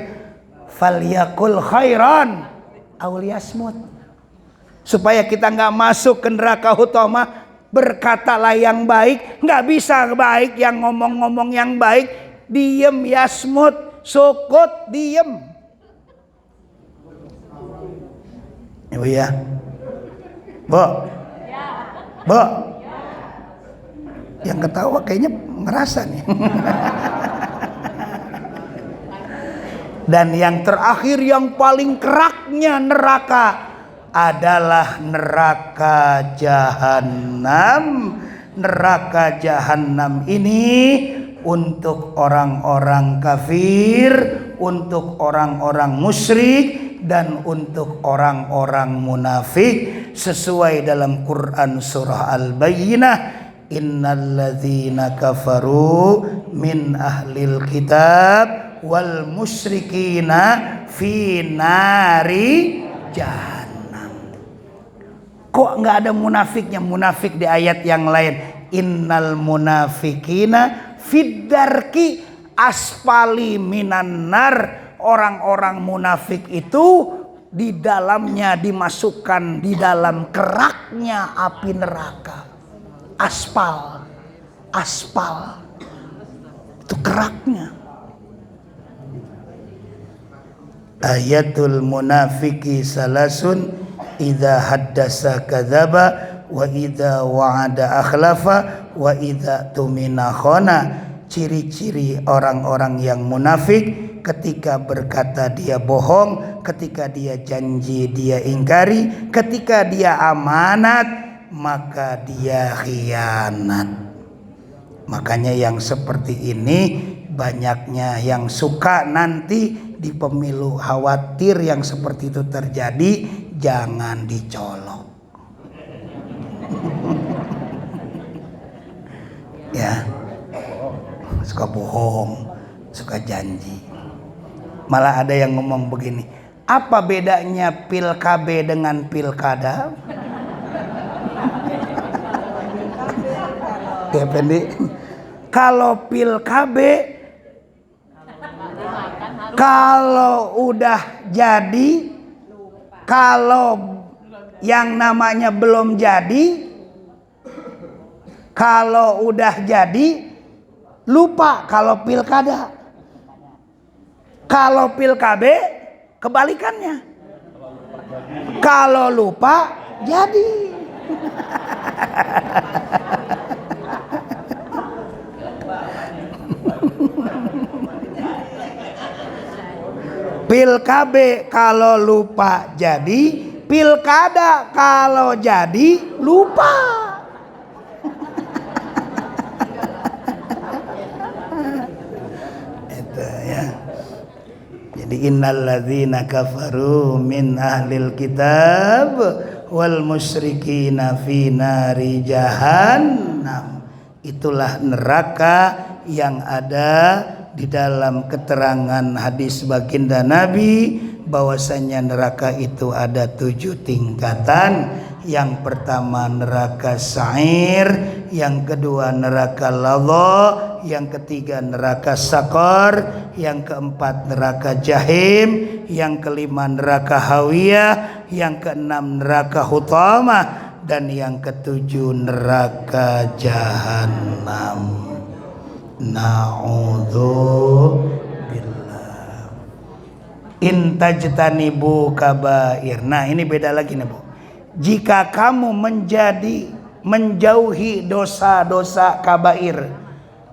falyakul khairan aw liyasmut. Supaya kita nggak masuk ke neraka hutomah, berkatalah yang baik. Nggak bisa baik yang ngomong-ngomong yang baik, diem, yasmut, sukut, diem. Ibu ya, Bu, yang ketawa kayaknya ngerasa nih. Dan yang terakhir, yang paling keraknya neraka adalah neraka jahanam. Neraka jahanam ini untuk orang-orang kafir, untuk orang-orang musyrik, dan untuk orang-orang munafik. Sesuai dalam Quran surah Al-Bayyinah, innalladzina kafaru min ahlil kitab wal musyrikina fi nari jahanam. Kok nggak ada munafiknya? Munafik di ayat yang lain. Innal munafikina fiddarki asfali minan nar. Orang-orang munafik itu di dalamnya dimasukkan di dalam keraknya api neraka. Aspal itu keraknya. Ayatul munafiki salasun idza haddasa kadzaba wa idza wa'ada akhlafa wa idza tumina khana. Ciri-ciri orang-orang yang munafik: ketika berkata dia bohong, ketika dia janji dia ingkari, ketika dia amanat maka dia khianat. Makanya yang seperti ini banyaknya yang suka nanti di pemilu. Khawatir yang seperti itu terjadi, jangan dicolok. Ya, suka bohong, suka janji. Malah ada yang ngomong begini, apa bedanya pil KB dengan pilkada? Ya pendek. Kalau pil KB, kalau udah jadi, kalau yang namanya belum jadi, kalau udah jadi lupa. Kalau pilkada, kalau pil KB kebalikannya, kalau lupa jadi. Pil KB kalau lupa jadi, pilkada kalau jadi lupa. Itu ya. Jadi innalladzina kafaru min ahlil kitab wal musyrikina fi nari jahannam. Itulah neraka yang ada di dalam keterangan hadis baginda Nabi, bahwasanya neraka itu ada 7 tingkatan. Yang pertama neraka sa'ir, yang kedua neraka ladha, yang ketiga neraka sakor, yang keempat neraka jahim, yang kelima neraka hawiyah, yang keenam neraka hutamah, dan yang ketujuh neraka jahanam. Na'udzubillah. Intajtanibu kabair. Nah, ini beda lagi nih, Bu. Jika kamu menjauhi dosa-dosa kabair.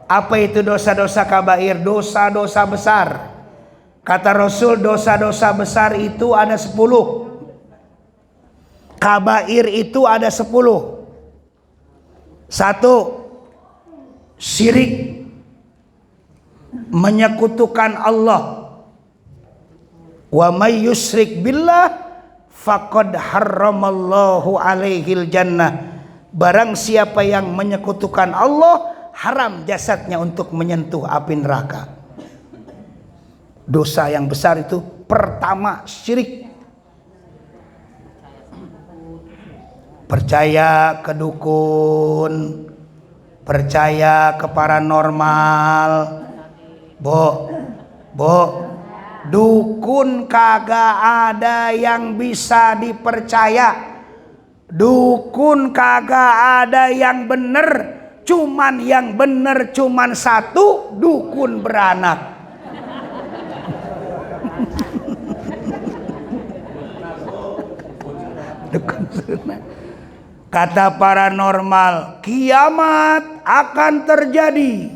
Apa itu dosa-dosa kabair? Dosa-dosa besar. Kata Rasul, dosa-dosa besar itu ada 10. Kabair itu ada 10. 1. Syirik, menyekutukan Allah. Wa may yusyrik billah faqad harramallahu alaihil jannah. Barang siapa yang menyekutukan Allah, haram jasadnya untuk menyentuh api neraka. Dosa yang besar itu pertama syirik. Percaya ke dukun, percaya ke paranormal. Dukun kagak ada yang bisa dipercaya. Dukun kagak ada yang bener. Cuman yang bener cuman satu, dukun beranak. Dukun beranak. Kata paranormal, kiamat akan terjadi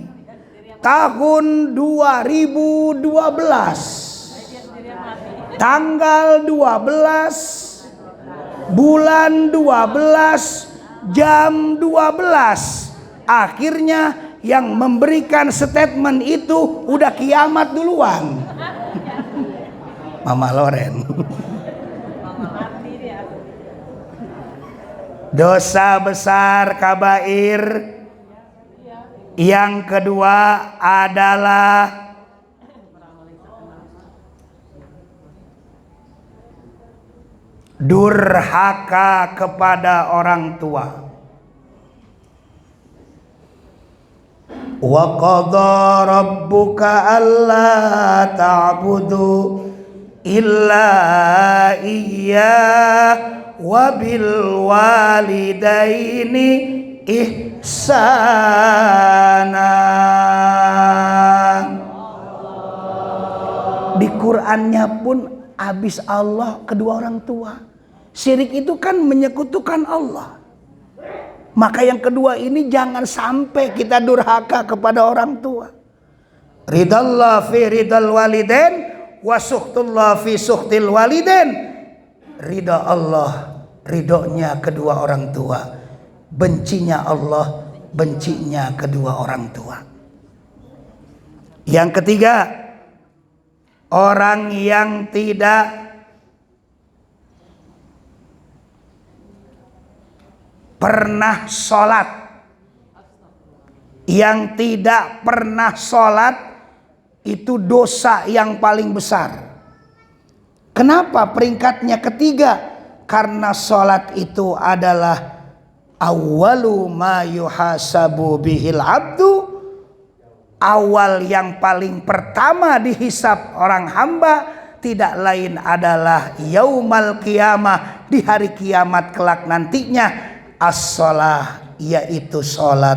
tahun 2012, tanggal 12, bulan 12, jam 12. Akhirnya yang memberikan statement itu udah kiamat duluan. Mama Loren. Dosa besar kabair. Yang kedua adalah durhaka kepada orang tua. Wa qadha rabbuka alla ta'budu illa iyyah wa bil walidaini ihsana. Di Qur'annya pun habis Allah kedua orang tua. Syirik itu kan menyekutukan Allah. Maka yang kedua ini jangan sampai kita durhaka kepada orang tua. Ridallah fi ridal walidain wa suhtullah fi suhtil walidain. Ridha Allah, ridhonya kedua orang tua. Bencinya Allah, bencinya kedua orang tua. Yang ketiga, orang yang tidak pernah sholat, yang tidak pernah sholat itu dosa yang paling besar. Kenapa peringkatnya ketiga? Karena sholat itu adalah awwalu ma yuhasabu bihil abdu, awal yang paling pertama dihisab orang hamba tidak lain adalah yaumal qiyamah, di hari kiamat kelak nantinya. As-shalah, yaitu sholat.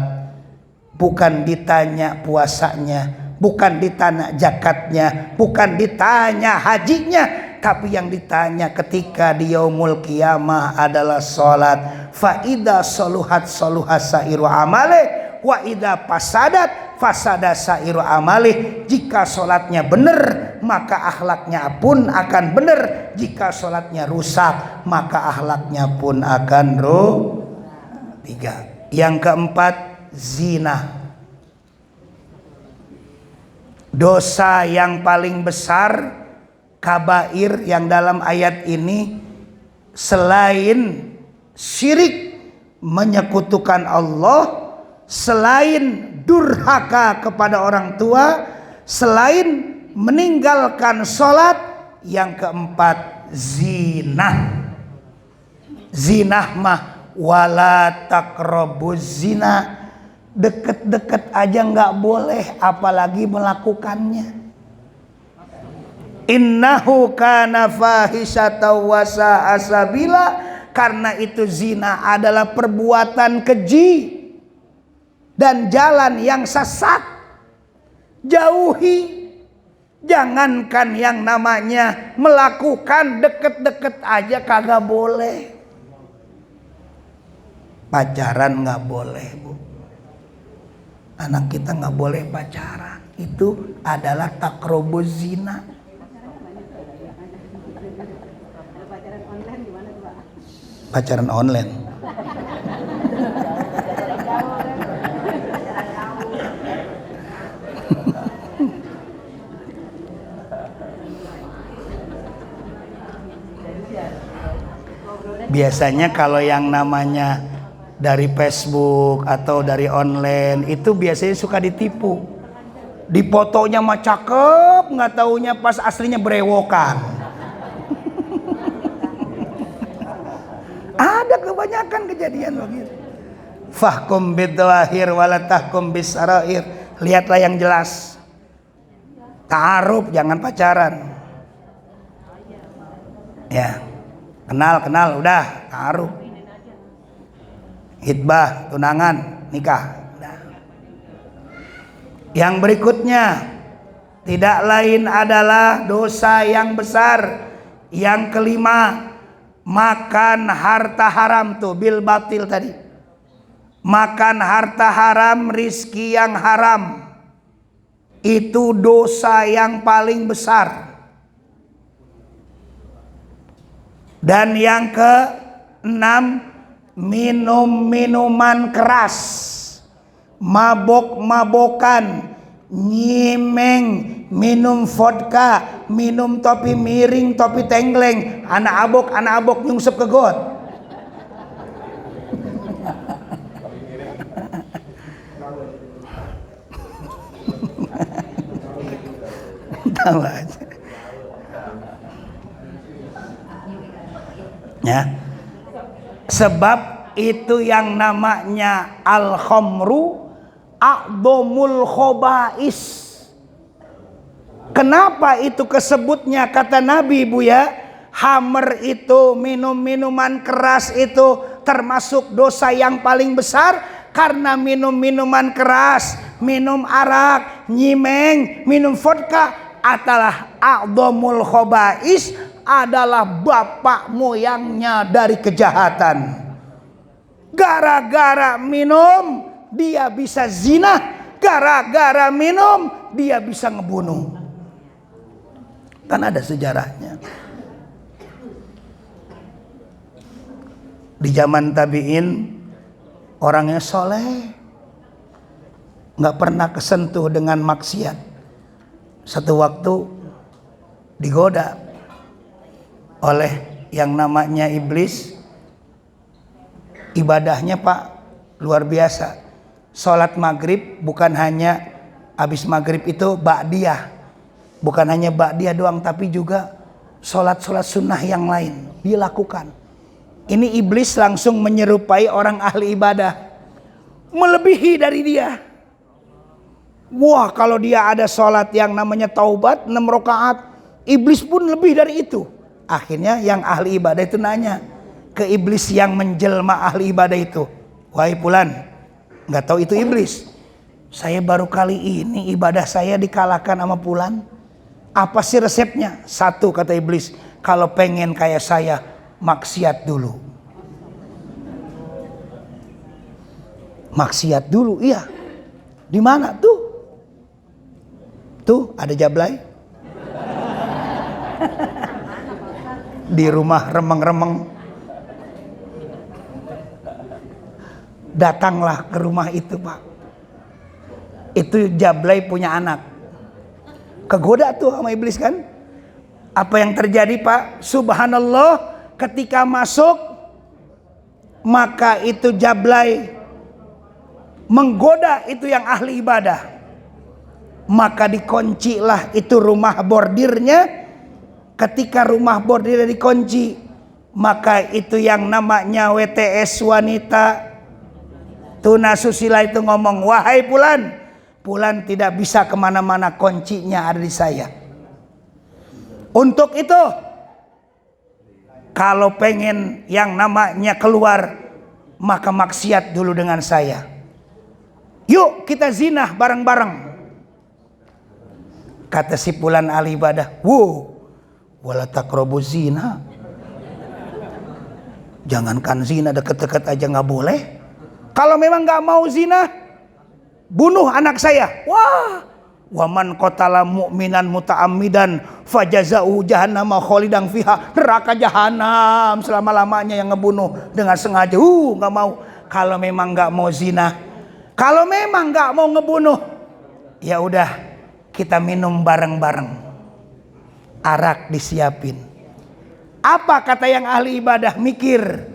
Bukan ditanya puasanya, bukan ditanya zakatnya, bukan ditanya hajinya, tapi yang ditanya ketika di yaumul qiyamah adalah sholat. Fa idza saluhat saluha sairu amale wa idza fasadat fasada sairu amali. Jika sholatnya benar maka akhlaknya pun akan benar, jika sholatnya rusak maka akhlaknya pun akan rusak. Tiga. Yang keempat, zina. Dosa yang paling besar, kabair yang dalam ayat ini, selain syirik, menyekutukan Allah, selain durhaka kepada orang tua, selain meninggalkan sholat, yang keempat zina. Zina mah wala taqrabuz zina, deket-deket aja nggak boleh, apalagi melakukannya. Innahu kana fahisatan wa sa'a sabila, karena itu zina adalah perbuatan keji dan jalan yang sesat. Jauhi. Jangankan yang namanya melakukan, deket-deket aja kagak boleh. Pacaran nggak boleh, Bu. Anak kita nggak boleh pacaran. Itu adalah takrobuz zina. Pacaran online. Biasanya kalau yang namanya dari Facebook atau dari online itu biasanya suka ditipu. Di fotonya mah cakep, nggak taunya pas aslinya berewokan. Ada kebanyakan kejadian begitu. Fahkum bidwahir wala tahkum bisarair. Lihatlah yang jelas. Ta'aruf, jangan pacaran. Ya, kenal udah ta'aruf. Hitbah, tunangan, nikah. Yang berikutnya, tidak lain adalah dosa yang besar. Yang kelima, makan harta haram tuh, bil batil tadi. Makan harta haram, rizki yang haram. Itu dosa yang paling besar. Dan yang keenam, minum minuman keras, mabok-mabokan, nyimeng, minum vodka, minum topi miring, topi tengkleng, anak abok nyungsep ke got. Tahu aja. Ya. Sebab itu yang namanya al-khamru a'dhamul khobais. Kenapa itu kesebutnya kata Nabi Bu ya? Khamr itu, minum-minuman keras itu termasuk dosa yang paling besar. Karena minum minuman keras, minum arak, nyimeng, minum vodka adalah a'dhamul khobais, adalah bapak moyangnya dari kejahatan. Gara-gara minum dia bisa zina, gara-gara minum dia bisa ngebunuh. Kan ada sejarahnya. Di zaman tabi'in orangnya soleh, nggak pernah kesentuh dengan maksiat. Satu waktu digoda oleh yang namanya iblis. Ibadahnya Pak luar biasa. Sholat maghrib bukan hanya habis maghrib itu ba'diyah, bukan hanya ba'diyah doang, tapi juga sholat-sholat sunnah yang lain dilakukan. Ini iblis langsung menyerupai orang ahli ibadah, melebihi dari dia. Wah, kalau dia ada sholat yang namanya taubat 6 rakaat, iblis pun lebih dari itu. Akhirnya yang ahli ibadah itu nanya ke iblis yang menjelma ahli ibadah itu, wahai Fulan, nggak tahu itu iblis, saya baru kali ini ibadah saya dikalahkan sama Fulan. Apa sih resepnya? Satu, kata iblis, kalau pengen kayak saya, maksiat dulu. Maksiat dulu, iya. Di mana tuh? Tuh ada Jablay. Di rumah remeng-remeng. Datanglah ke rumah itu Pak. Itu Jablay punya anak. Kegoda tuh sama iblis kan. Apa yang terjadi Pak? Subhanallah, ketika masuk maka itu Jablay menggoda itu yang ahli ibadah. Maka dikuncilah itu rumah bordirnya. Ketika rumah bordirnya dikunci, maka itu yang namanya WTS wanita tunasusila itu ngomong, wahai Fulan, Fulan tidak bisa kemana-mana, kuncinya ada di saya. Untuk itu, kalau pengen yang namanya keluar, maka maksiat dulu dengan saya. Yuk kita zina bareng-bareng. Kata si Fulan ahli ibadah, wala taqrabu zina. Jangankan zina, deket-deket aja nggak boleh. Kalau memang nggak mau zina, bunuh anak saya. Wah, waman qatala mu'minan muta'ammidan fajaza'u jahannam khalidan fiha. Neraka jahanam selama-lamanya yang ngebunuh dengan sengaja. Nggak mau. Kalau memang nggak mau zina, kalau memang nggak mau ngebunuh, ya udah kita minum bareng-bareng. Arak disiapin. Apa kata yang ahli ibadah? Mikir,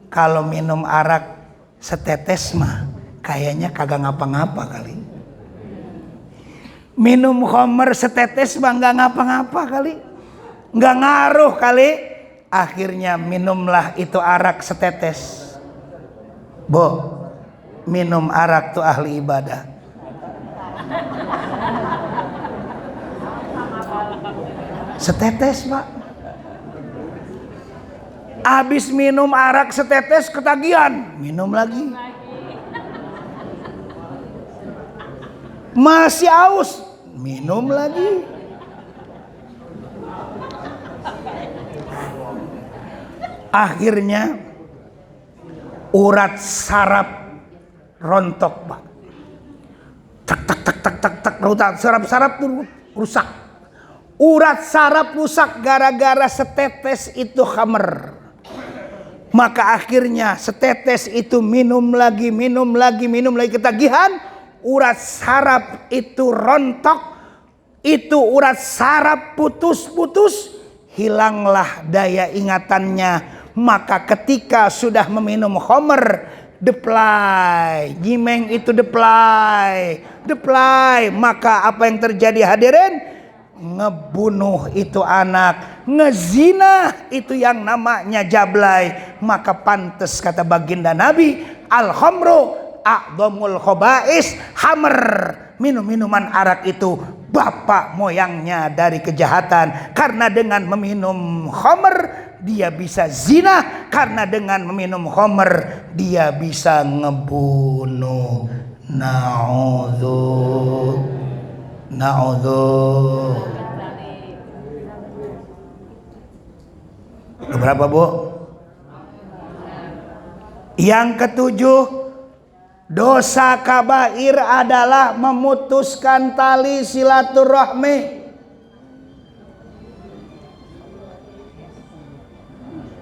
kalau minum arak setetes mah kayaknya kagak ngapa-ngapa kali. Minum khamr setetes mah nggak ngapa-ngapa kali, nggak ngaruh kali. Akhirnya minumlah itu arak setetes. Minum arak tuh ahli ibadah. Setetes Pak. Habis minum arak setetes ketagihan, minum lagi. Masih aus, minum lagi. Akhirnya urat saraf rontok Pak. Tak urat saraf tuh rusak. Urat saraf rusak gara-gara setetes itu khamr. Maka akhirnya setetes itu minum lagi ketagihan. Urat saraf itu rontok. Itu urat saraf putus-putus. Hilanglah daya ingatannya. Maka ketika sudah meminum khamr, deplay, nyimeng itu deplay. Maka apa yang terjadi hadirin? ngebunuh itu anak, ngezina itu yang namanya jablay, maka pantas kata baginda Nabi, al-khamru a'dhamul khaba'is, khamr, minum-minuman arak itu bapak moyangnya dari kejahatan. Karena dengan meminum khamr dia bisa zina, karena dengan meminum khamr dia bisa ngebunuh. Na'udzu. Berapa, Bu? Yang ketujuh, dosa kabair adalah memutuskan tali silaturahmi.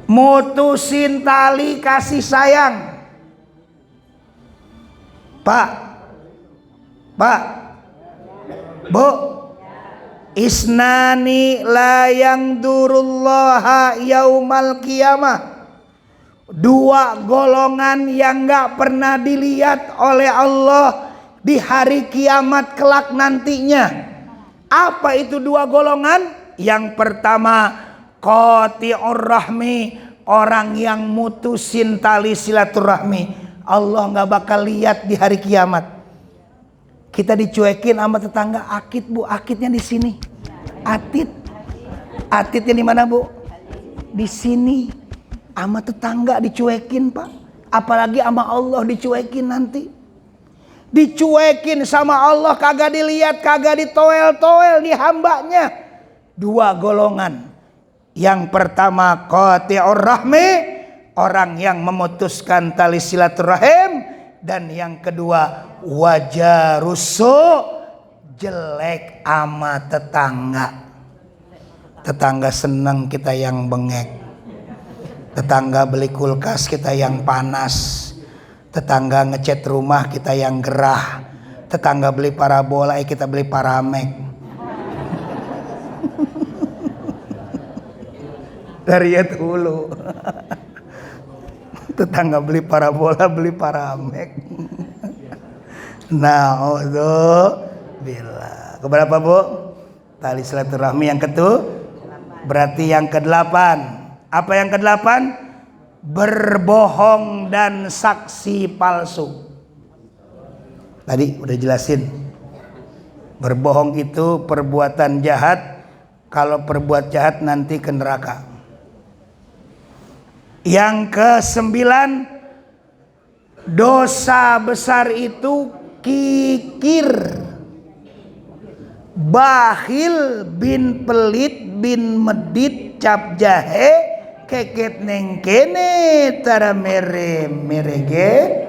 Mutusin tali kasih sayang. Pak, Bu, isnani la yang durullaha yaumal qiyamah. Dua golongan yang gak pernah dilihat oleh Allah di hari kiamat kelak nantinya. Apa itu dua golongan? Yang pertama, qati'ur rahmi, orang yang mutusin tali silaturahmi. Allah gak bakal lihat di hari kiamat. Kita dicuekin sama tetangga. Akid, Bu, akidnya di sini. Atitnya di mana, Bu? Di sini. Sama tetangga dicuekin, Pak. Apalagi sama Allah dicuekin nanti. Dicuekin sama Allah, kagak dilihat, kagak ditoel-toel di hambanya. Dua golongan. Yang pertama qati'ur rahmi, orang yang memutuskan tali silaturahim. Dan yang kedua wajarusu, jelek ama tetangga. Tetangga senang kita yang bengek. Tetangga beli kulkas kita yang panas. Tetangga ngecat rumah kita yang gerah. Tetangga beli parabola kita beli paramek. Dari hulu. Tetangga beli parabola beli paramek. Na'udzubillah. Keberapa, Bu? Tali silaturahmi yang berarti yang ke-8. Apa yang ke-8? Berbohong dan saksi palsu. Tadi udah jelasin. Berbohong itu perbuatan jahat. Kalau perbuat jahat nanti ke neraka. Yang ke-9, dosa besar itu kikir, bakhil, bin pelit, bin medit, cap jahe, keket neng kene, tara merege.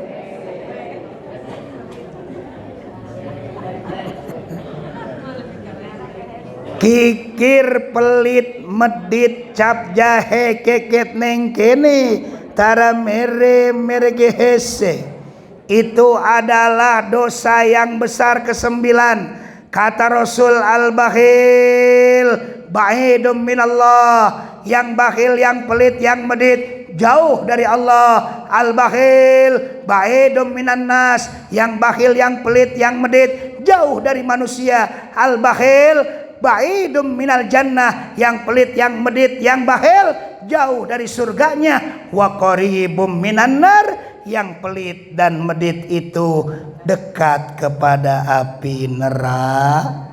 Kikir, pelit, medit, cap jahe, keket neng kene, tara merege hese. Itu adalah dosa yang besar ke-9. Kata Rasul, al-bakhil ba'idum minallah. Yang bakhil, yang pelit, yang medit jauh dari Allah. Al-bakhil ba'idum minan nas. Yang bakhil, yang pelit, yang medit jauh dari manusia. Al-bakhil ba'idum minal jannah. Yang pelit, yang medit, yang bakhil jauh dari surganya. Wa qaribum minan nar. Yang pelit dan medit itu dekat kepada api neraka.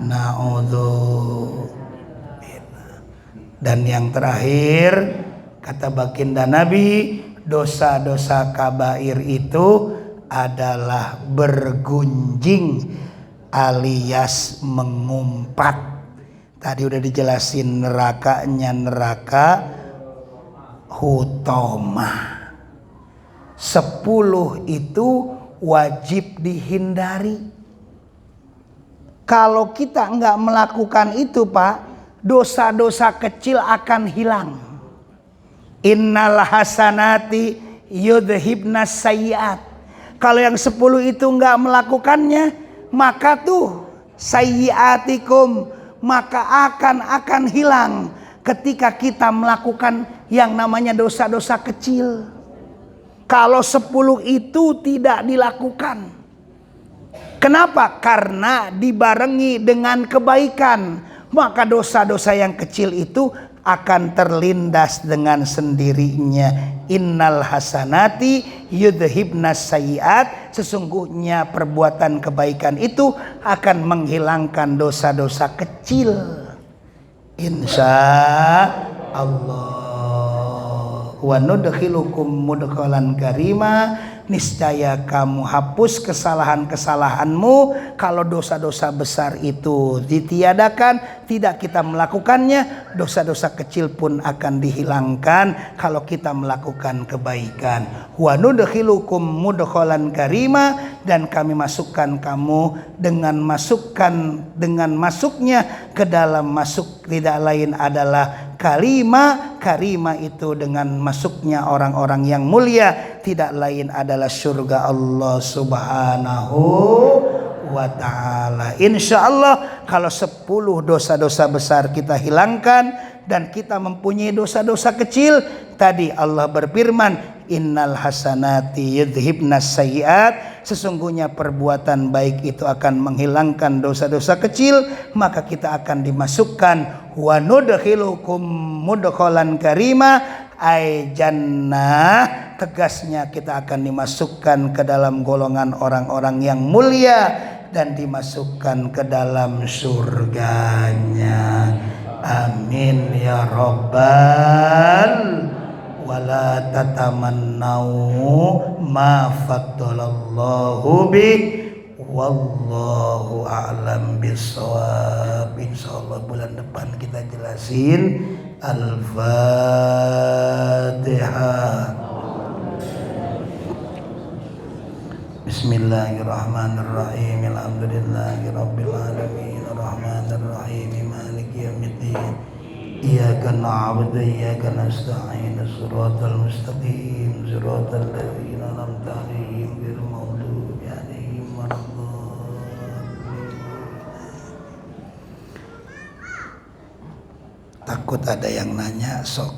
Na'udzubillah. Dan yang terakhir, kata baginda Nabi, dosa-dosa kabair itu adalah bergunjing alias mengumpat. Tadi udah dijelasin nerakanya neraka hutomah. 10 itu wajib dihindari. Kalau kita nggak melakukan itu, Pak, dosa-dosa kecil akan hilang. Innal hasanati yudhibnas sayyiat. Kalau yang 10 itu nggak melakukannya, maka tuh sayyiatikum, maka akan hilang ketika kita melakukan yang namanya dosa-dosa kecil. Kalau 10 itu tidak dilakukan. Kenapa? Karena dibarengi dengan kebaikan. maka dosa-dosa yang kecil itu akan terlindas dengan sendirinya. Innal hasanati yudhibnas sayyiat, sesungguhnya perbuatan kebaikan itu akan menghilangkan dosa-dosa kecil. Insya Allah. Wa nudkhilukum mudkhalan karima, niscaya kamu hapus kesalahan-kesalahanmu. Kalau dosa-dosa besar itu ditiadakan, tidak kita melakukannya, dosa-dosa kecil pun akan dihilangkan kalau kita melakukan kebaikan. Wa nudkhilukum mudkhalan karima, dan kami masukkan kamu dengan masuknya ke dalam tidak lain adalah Karima itu dengan masuknya orang-orang yang mulia, tidak lain adalah surga Allah Subhanahu wa ta'ala. Insya Allah kalau 10 dosa-dosa besar kita hilangkan dan kita mempunyai dosa-dosa kecil, tadi Allah berfirman, innal hasanati yudhibnas sayyiat, sesungguhnya perbuatan baik itu akan menghilangkan dosa-dosa kecil, maka kita akan dimasukkan wa nudkhilukum mudkhalan karima ay jannah, tegasnya kita akan dimasukkan ke dalam golongan orang-orang yang mulia dan dimasukkan ke dalam surganya. Amin ya rabbal. Wala tatamannau ma faddalallahu bih, wallahu a'lam bissawab. Insyaallah bulan depan kita jelasin Al-Fatihah. Bismillahirrahmanirrahim. Alhamdulillahirabbil alamin, arrahmanir rahim, maliki yaumiddin. Iyyaka na'budu wa iyyaka nasta'in, shiratal mustaqim, shiratal ladzina an'amta 'alaihim ghairil maghdubi 'alaihim waladdallin. Takut ada yang nanya, sok